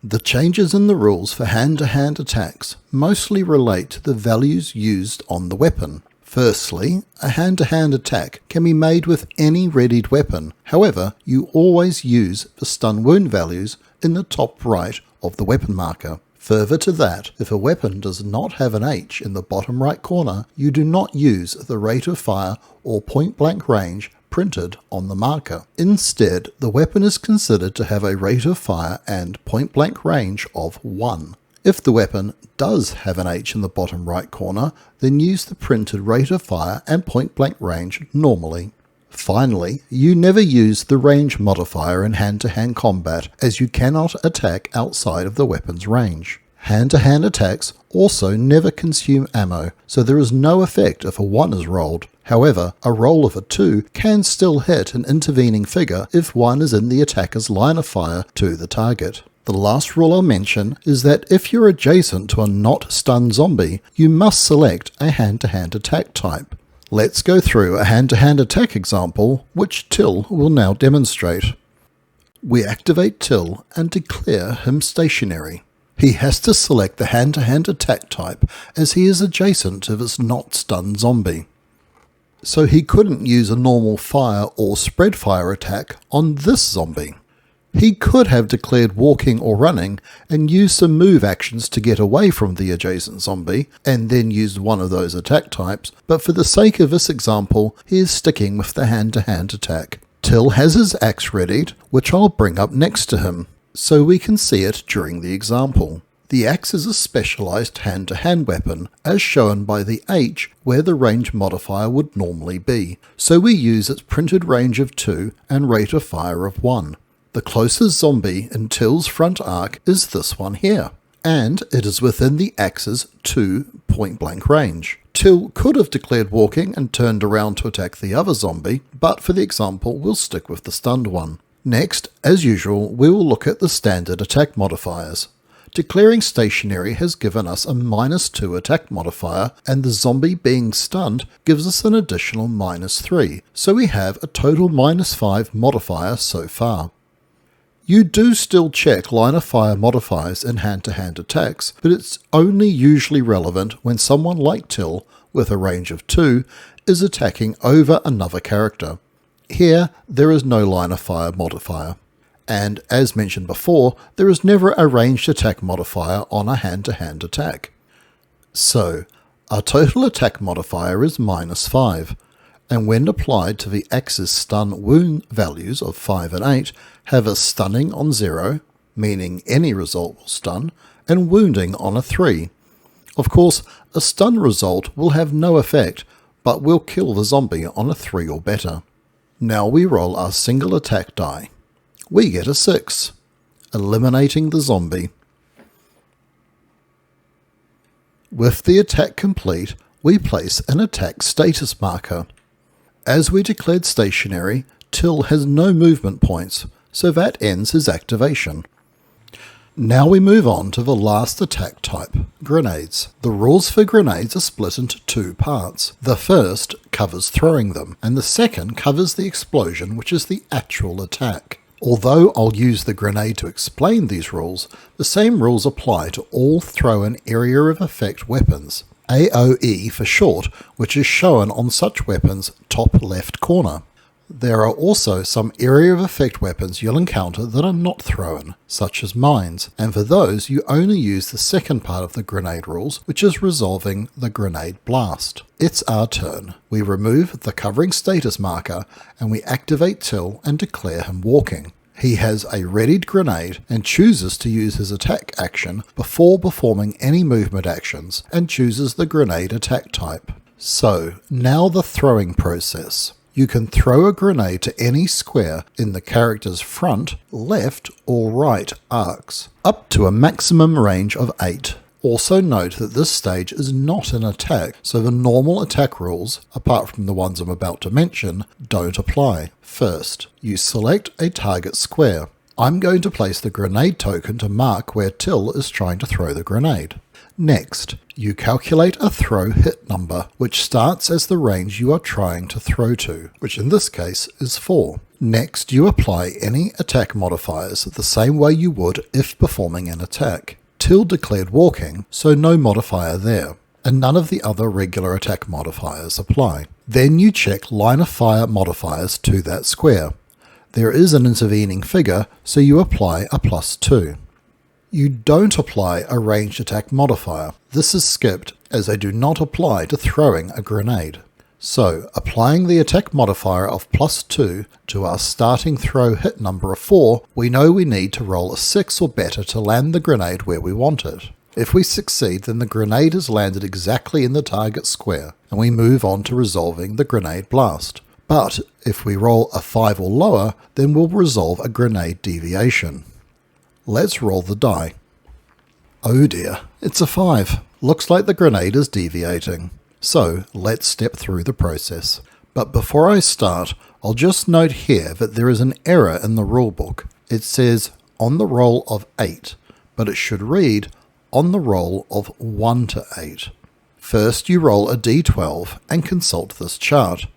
The changes in the rules for hand-to-hand attacks mostly relate to the values used on the weapon. Firstly, a hand-to-hand attack can be made with any readied weapon. However, you always use the stun wound values in the top right of the weapon marker. Further to that, if a weapon does not have an H in the bottom right corner, you do not use the rate of fire or point-blank range printed on the marker. Instead, the weapon is considered to have a rate of fire and point-blank range of 1. If the weapon does have an H in the bottom right corner, then use the printed rate of fire and point-blank range normally. Finally, you never use the range modifier in hand-to-hand combat, as you cannot attack outside of the weapon's range. Hand-to-hand attacks also never consume ammo, so there is no effect if a 1 is rolled. However, a roll of a 2 can still hit an intervening figure if 1 is in the attacker's line of fire to the target. The last rule I'll mention is that if you're adjacent to a not stunned zombie, you must select a hand-to-hand attack type. Let's go through a hand-to-hand attack example, which Till will now demonstrate. We activate Till and declare him stationary. He has to select the hand-to-hand attack type as he is adjacent to this not stunned zombie. So he couldn't use a normal fire or spread fire attack on this zombie. He could have declared walking or running and used some move actions to get away from the adjacent zombie and then used one of those attack types, but for the sake of this example he is sticking with the hand-to-hand attack. Till has his axe readied, which I'll bring up next to him, so we can see it during the example. The axe is a specialised hand-to-hand weapon, as shown by the H where the range modifier would normally be, so we use its printed range of 2 and rate of fire of 1. The closest zombie in Till's front arc is this one here, and it is within the axe's 2 point-blank range. Till could have declared walking and turned around to attack the other zombie, but for the example we'll stick with the stunned one. Next, as usual, we will look at the standard attack modifiers. Declaring stationary has given us a -2 attack modifier, and the zombie being stunned gives us an additional -3, so we have a total -5 modifier so far. You do still check line of fire modifiers in hand-to-hand attacks, but it's only usually relevant when someone like Till, with a range of 2, is attacking over another character. Here, there is no line of fire modifier. And as mentioned before, there is never a ranged attack modifier on a hand-to-hand attack. So, our total attack modifier is -5, and when applied to the axe's stun wound values of 5 and 8, have a stunning on 0, meaning any result will stun, and wounding on a 3. Of course, a stun result will have no effect, but will kill the zombie on a 3 or better. Now we roll our single attack die. We get a 6, eliminating the zombie. With the attack complete, we place an attack status marker. As we declared stationary, Till has no movement points, so that ends his activation. Now we move on to the last attack type, grenades. The rules for grenades are split into 2 parts. The first covers throwing them, and the second covers the explosion, which is the actual attack. Although I'll use the grenade to explain these rules, the same rules apply to all throw-in area of effect weapons, AOE for short, which is shown on such weapons' top left corner. There are also some area of effect weapons you'll encounter that are not thrown, such as mines, and for those you only use the second part of the grenade rules, which is resolving the grenade blast. It's our turn. We remove the covering status marker and we activate Till and declare him walking. He has a readied grenade and chooses to use his attack action before performing any movement actions and chooses the grenade attack type. So, now the throwing process. You can throw a grenade to any square in the character's front, left or right arcs, up to a maximum range of 8. Also note that this stage is not an attack, so the normal attack rules, apart from the ones I'm about to mention, don't apply. First, you select a target square. I'm going to place the grenade token to mark where Till is trying to throw the grenade. Next, you calculate a throw hit number, which starts as the range you are trying to throw to, which in this case is 4. Next, you apply any attack modifiers the same way you would if performing an attack. Till declared walking, so no modifier there, and none of the other regular attack modifiers apply. Then you check line of fire modifiers to that square. There is an intervening figure, so you apply a +2. You don't apply a ranged attack modifier. This is skipped as they do not apply to throwing a grenade. So, applying the attack modifier of +2 to our starting throw hit number of 4, we know we need to roll a 6 or better to land the grenade where we want it. If we succeed, then the grenade is landed exactly in the target square, and we move on to resolving the grenade blast. But if we roll a 5 or lower, then we'll resolve a grenade deviation. Let's roll the die. Oh dear, it's a 5. Looks like the grenade is deviating. So let's step through the process. But before I start, I'll just note here that there is an error in the rulebook. It says on the roll of 8, but it should read on the roll of 1 to 8. First you roll a d12 and consult this chart.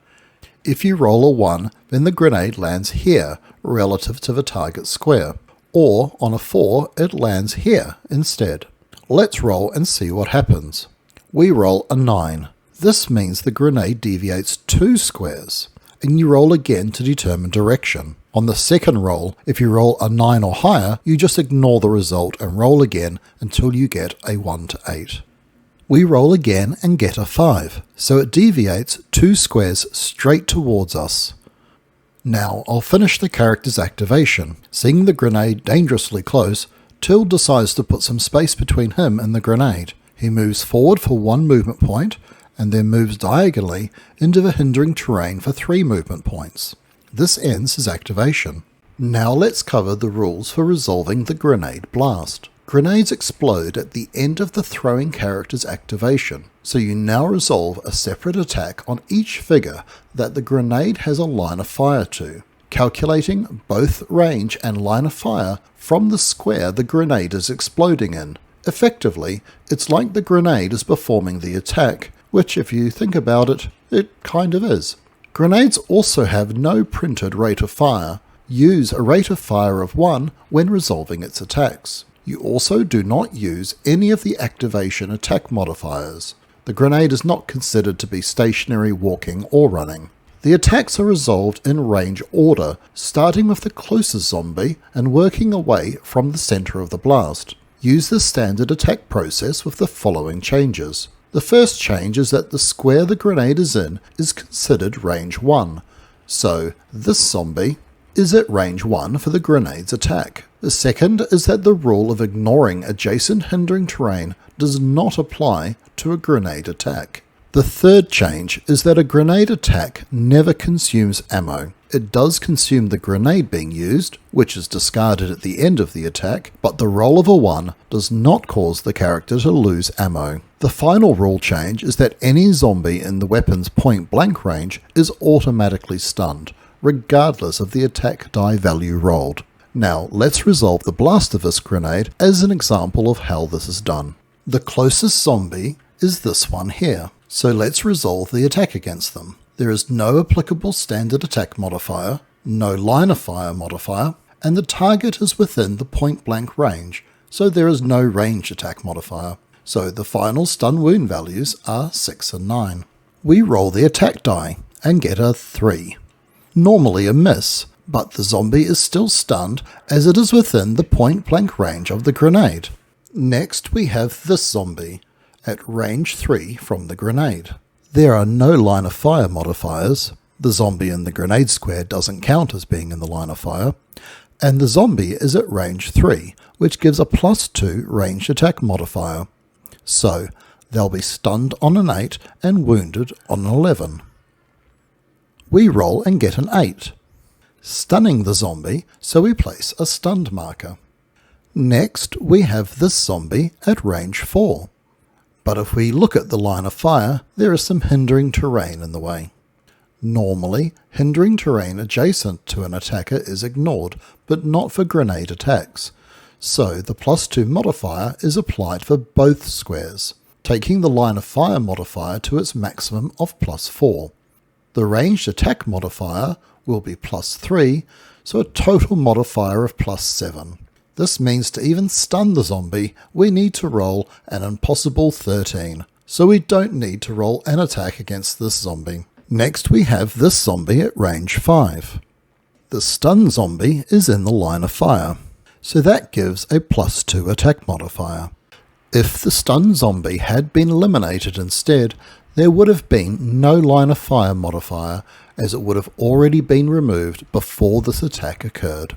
If you roll a 1, then the grenade lands here relative to the target square, or on a 4 it lands here instead. Let's roll and see what happens. We roll a 9. This means the grenade deviates 2 squares, and you roll again to determine direction. On the second roll, if you roll a 9 or higher, you just ignore the result and roll again until you get a 1 to 8. We roll again and get a 5, so it deviates 2 squares straight towards us. Now I'll finish the character's activation. Seeing the grenade dangerously close, Till decides to put some space between him and the grenade. He moves forward for 1 movement point, and then moves diagonally into the hindering terrain for 3 movement points. This ends his activation. Now let's cover the rules for resolving the grenade blast. Grenades explode at the end of the throwing character's activation, so you now resolve a separate attack on each figure that the grenade has a line of fire to, calculating both range and line of fire from the square the grenade is exploding in. Effectively, it's like the grenade is performing the attack, which if you think about it, it kind of is. Grenades also have no printed rate of fire. Use a rate of fire of 1 when resolving its attacks. You also do not use any of the activation attack modifiers. The grenade is not considered to be stationary, walking, or running. The attacks are resolved in range order, starting with the closest zombie and working away from the center of the blast. Use the standard attack process with the following changes. The first change is that the square the grenade is in is considered range 1, so this zombie is at range 1 for the grenade's attack. The second is that the rule of ignoring adjacent hindering terrain does not apply to a grenade attack. The third change is that a grenade attack never consumes ammo. It does consume the grenade being used, which is discarded at the end of the attack, but the roll of a 1 does not cause the character to lose ammo. The final rule change is that any zombie in the weapon's point blank range is automatically stunned, regardless of the attack die value rolled. Now let's resolve the blast of this grenade as an example of how this is done. The closest zombie is this one here, so let's resolve the attack against them. There is no applicable standard attack modifier, no line of fire modifier, and the target is within the point blank range, so there is no range attack modifier. So the final stun wound values are 6 and 9. We roll the attack die and get a 3. Normally a miss, but the zombie is still stunned as it is within the point blank range of the grenade. Next we have this zombie, at range 3 from the grenade. There are no line of fire modifiers, the zombie in the grenade square doesn't count as being in the line of fire, and the zombie is at range 3, which gives a +2 ranged attack modifier. So they'll be stunned on an 8 and wounded on an 11. We roll and get an 8, stunning the zombie, so we place a stunned marker. Next, we have this zombie at range 4. But if we look at the line of fire, there is some hindering terrain in the way. Normally, hindering terrain adjacent to an attacker is ignored, but not for grenade attacks. So the +2 modifier is applied for both squares, taking the line of fire modifier to its maximum of +4. The ranged attack modifier will be +3, so a total modifier of +7. This means to even stun the zombie, we need to roll an impossible 13, so we don't need to roll an attack against this zombie. Next we have this zombie at range 5. The stun zombie is in the line of fire, so that gives a +2 attack modifier. If the stun zombie had been eliminated instead, there would have been no line of fire modifier, as it would have already been removed before this attack occurred.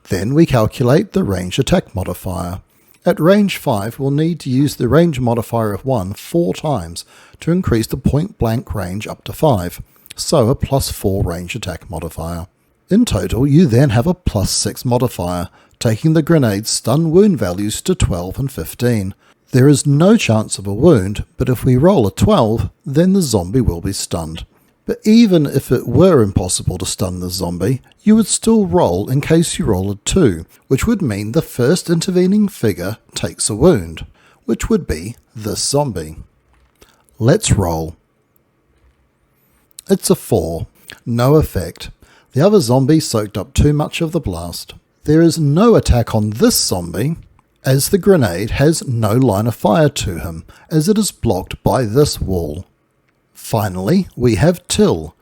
Then we calculate the range attack modifier. At range 5 we'll need to use the range modifier of 1 4 times to increase the point blank range up to 5, so a +4 range attack modifier. In total you then have a +6 modifier, taking the grenade's stun wound values to 12 and 15. There is no chance of a wound, but if we roll a 12 then the zombie will be stunned. But even if it were impossible to stun the zombie, you would still roll in case you roll a 2, which would mean the first intervening figure takes a wound, which would be this zombie. Let's roll. It's a 4. No effect. The other zombie soaked up too much of the blast. There is no attack on this zombie, as the grenade has no line of fire to him, as it is blocked by this wall. Finally, we have Till.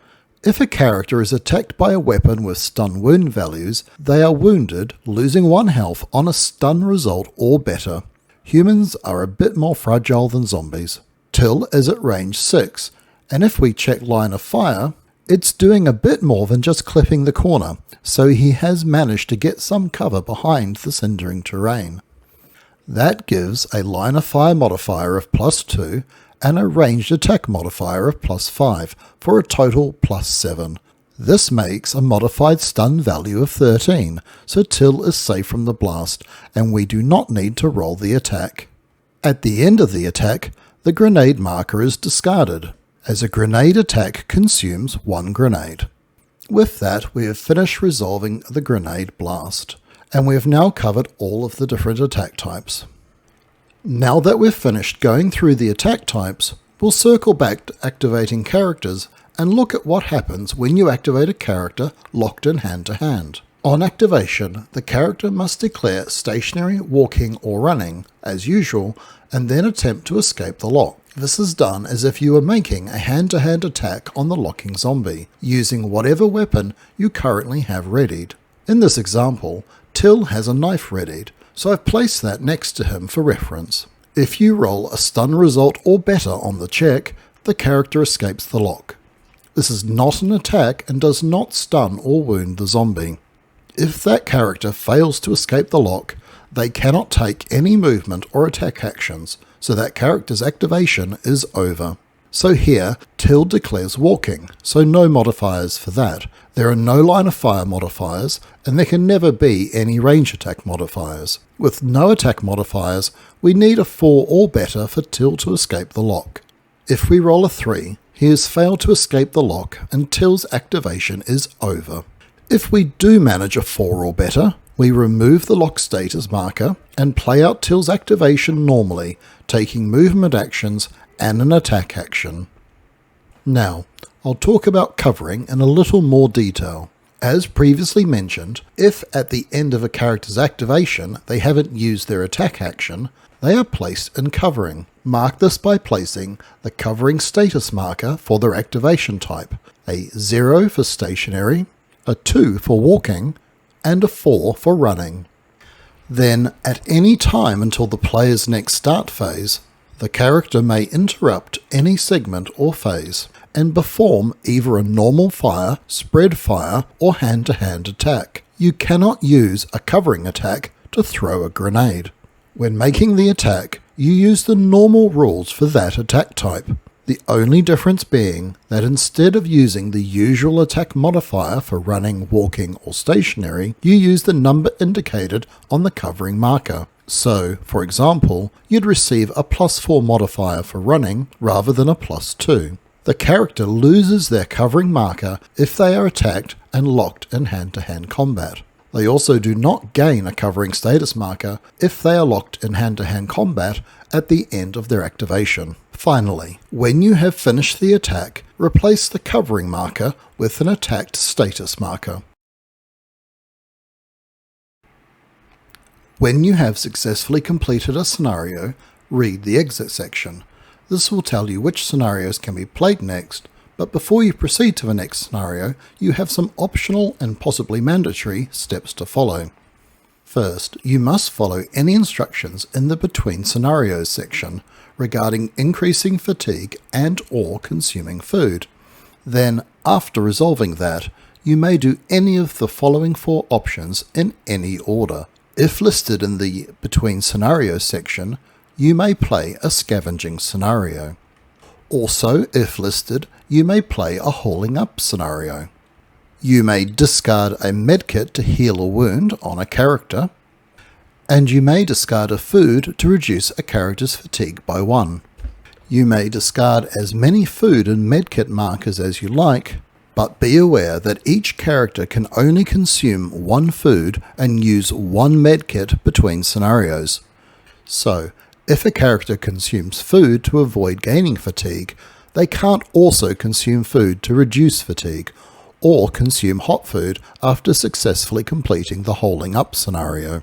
If a character is attacked by a weapon with stun wound values, they are wounded, losing 1 health on a stun result or better. Humans are a bit more fragile than zombies. Till is at range 6, and if we check line of fire, it's doing a bit more than just clipping the corner, so he has managed to get some cover behind this hindering terrain. That gives a line of fire modifier of +2, and a ranged attack modifier of +5 for a total +7. This makes a modified stun value of 13, so Till is safe from the blast, and we do not need to roll the attack. At the end of the attack, the grenade marker is discarded, as a grenade attack consumes 1 grenade. With that, we have finished resolving the grenade blast, and we have now covered all of the different attack types. Now that we've finished going through the attack types, we'll circle back to activating characters and look at what happens when you activate a character locked in hand-to-hand. On activation, the character must declare stationary, walking or running, as usual, and then attempt to escape the lock. This is done as if you were making a hand-to-hand attack on the locking zombie, using whatever weapon you currently have readied. In this example, Till has a knife readied, so I've placed that next to him for reference. If you roll a stun result or better on the check, the character escapes the lock. This is not an attack and does not stun or wound the zombie. If that character fails to escape the lock, they cannot take any movement or attack actions, so that character's activation is over. So here, Till declares walking, so no modifiers for that. There are no line of fire modifiers, and there can never be any range attack modifiers. With no attack modifiers, we need a 4 or better for Till to escape the lock. If we roll a 3, he has failed to escape the lock, and Till's activation is over. If we do manage a 4 or better, we remove the lock status marker and play out Till's activation normally, taking movement actions and an attack action. Now, I'll talk about covering in a little more detail. As previously mentioned, if at the end of a character's activation they haven't used their attack action, they are placed in covering. Mark this by placing the covering status marker for their activation type, a 0 for stationary, a 2 for walking, and a 4 for running. Then, at any time until the player's next start phase, the character may interrupt any segment or phase and perform either a normal fire, spread fire, or hand-to-hand attack. You cannot use a covering attack to throw a grenade. When making the attack, you use the normal rules for that attack type. The only difference being that instead of using the usual attack modifier for running, walking or stationary, you use the number indicated on the covering marker. So, for example, you'd receive a +4 modifier for running rather than a +2. The character loses their covering marker if they are attacked and locked in hand-to-hand combat. They also do not gain a covering status marker if they are locked in hand-to-hand combat at the end of their activation. Finally, when you have finished the attack, replace the covering marker with an attacked status marker. When you have successfully completed a scenario, read the exit section. This will tell you which scenarios can be played next, but before you proceed to the next scenario, you have some optional and possibly mandatory steps to follow. First, you must follow any instructions in the Between Scenarios section regarding increasing fatigue and/or consuming food. Then, after resolving that, you may do any of the following 4 options in any order. If listed in the Between Scenarios section, you may play a scavenging scenario. Also, if listed, you may play a hauling up scenario. You may discard a medkit to heal a wound on a character, and you may discard a food to reduce a character's fatigue by 1. You may discard as many food and medkit markers as you like, but be aware that each character can only consume 1 food and use 1 medkit between scenarios. So, if a character consumes food to avoid gaining fatigue, they can't also consume food to reduce fatigue, or consume hot food after successfully completing the holding up scenario.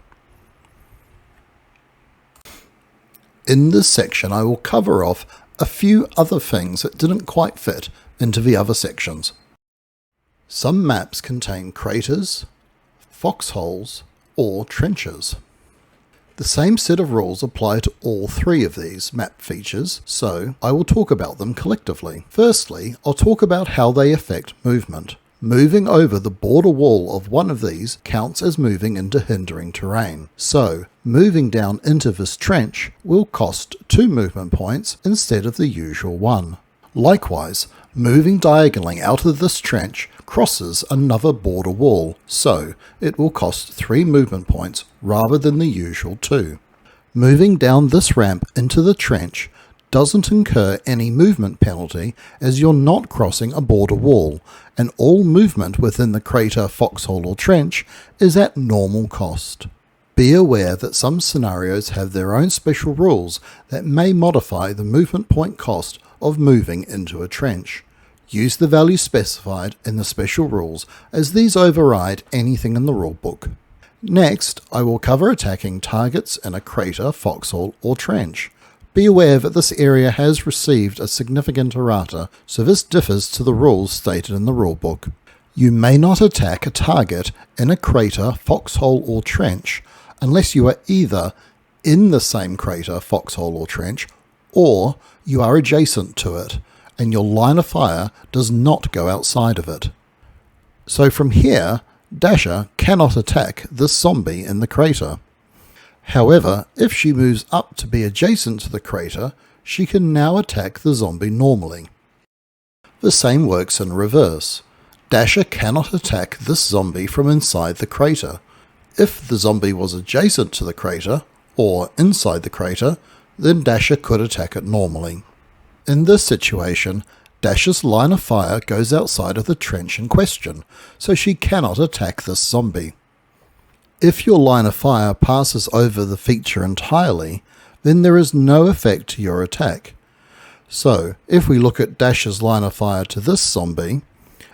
In this section I will cover off a few other things that didn't quite fit into the other sections. Some maps contain craters, foxholes, or trenches. The same set of rules apply to all 3 of these map features, so I will talk about them collectively. Firstly, I'll talk about how they affect movement. Moving over the border wall of one of these counts as moving into hindering terrain. So, moving down into this trench will cost 2 movement points instead of the usual 1. Likewise, moving diagonally out of this trench crosses another border wall, so it will cost 3 movement points rather than the usual 2. Moving down this ramp into the trench doesn't incur any movement penalty as you're not crossing a border wall, and all movement within the crater, foxhole or trench is at normal cost. Be aware that some scenarios have their own special rules that may modify the movement point cost of moving into a trench. Use the value specified in the special rules, as these override anything in the rulebook. Next, I will cover attacking targets in a crater, foxhole or trench. Be aware that this area has received a significant errata, so this differs to the rules stated in the rulebook. You may not attack a target in a crater, foxhole or trench unless you are either in the same crater, foxhole or trench, or you are adjacent to it, and your line of fire does not go outside of it. So from here, Dasher cannot attack this zombie in the crater. However, if she moves up to be adjacent to the crater, she can now attack the zombie normally. The same works in reverse. Dasher cannot attack this zombie from inside the crater. If the zombie was adjacent to the crater, or inside the crater, then Dasher could attack it normally. In this situation, Dasher's line of fire goes outside of the trench in question, so she cannot attack this zombie. If your line of fire passes over the feature entirely, then there is no effect to your attack. So, if we look at Dasher's line of fire to this zombie,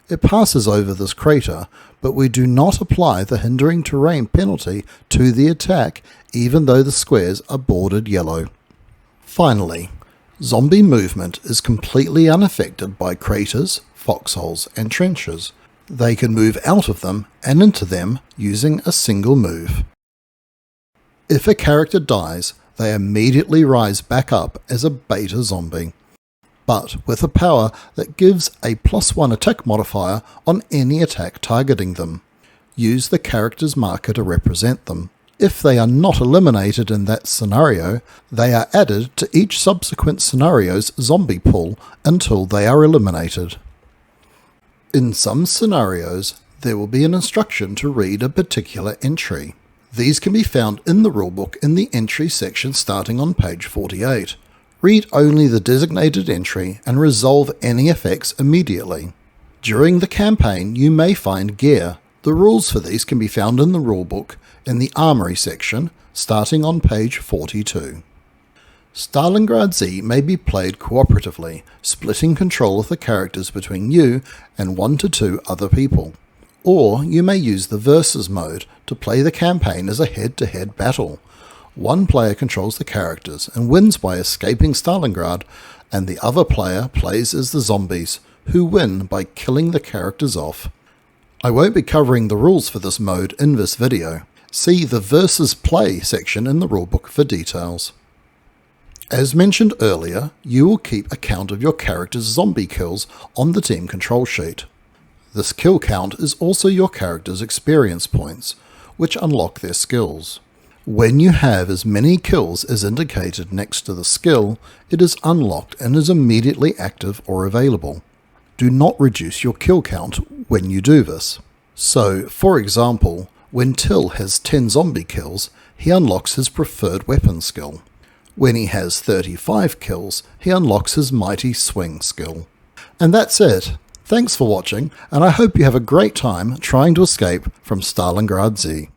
it passes over this crater, but we do not apply the hindering terrain penalty to the attack, even though the squares are bordered yellow. Finally, zombie movement is completely unaffected by craters, foxholes and trenches. They can move out of them and into them using a single move. If a character dies, they immediately rise back up as a beta zombie, but with a power that gives a +1 attack modifier on any attack targeting them. Use the character's marker to represent them. If they are not eliminated in that scenario, they are added to each subsequent scenario's zombie pool until they are eliminated. In some scenarios, there will be an instruction to read a particular entry. These can be found in the rulebook in the entry section starting on page 48. Read only the designated entry and resolve any effects immediately. During the campaign, you may find gear. The rules for these can be found in the rulebook in the Armoury section, starting on page 42. Stalingrad Z may be played cooperatively, splitting control of the characters between you and 1 to 2 other people. Or you may use the Versus mode to play the campaign as a head-to-head battle. One player controls the characters and wins by escaping Stalingrad, and the other player plays as the zombies, who win by killing the characters off. I won't be covering the rules for this mode in this video. See the Versus Play section in the rulebook for details. As mentioned earlier, you will keep a count of your character's zombie kills on the team control sheet. This kill count is also your character's experience points, which unlock their skills. When you have as many kills as indicated next to the skill, it is unlocked and is immediately active or available. Do not reduce your kill count when you do this. So, for example, when Till has 10 zombie kills, he unlocks his preferred weapon skill. When he has 35 kills, he unlocks his Mighty Swing skill. And that's it. Thanks for watching, and I hope you have a great time trying to escape from Stalingrad Z.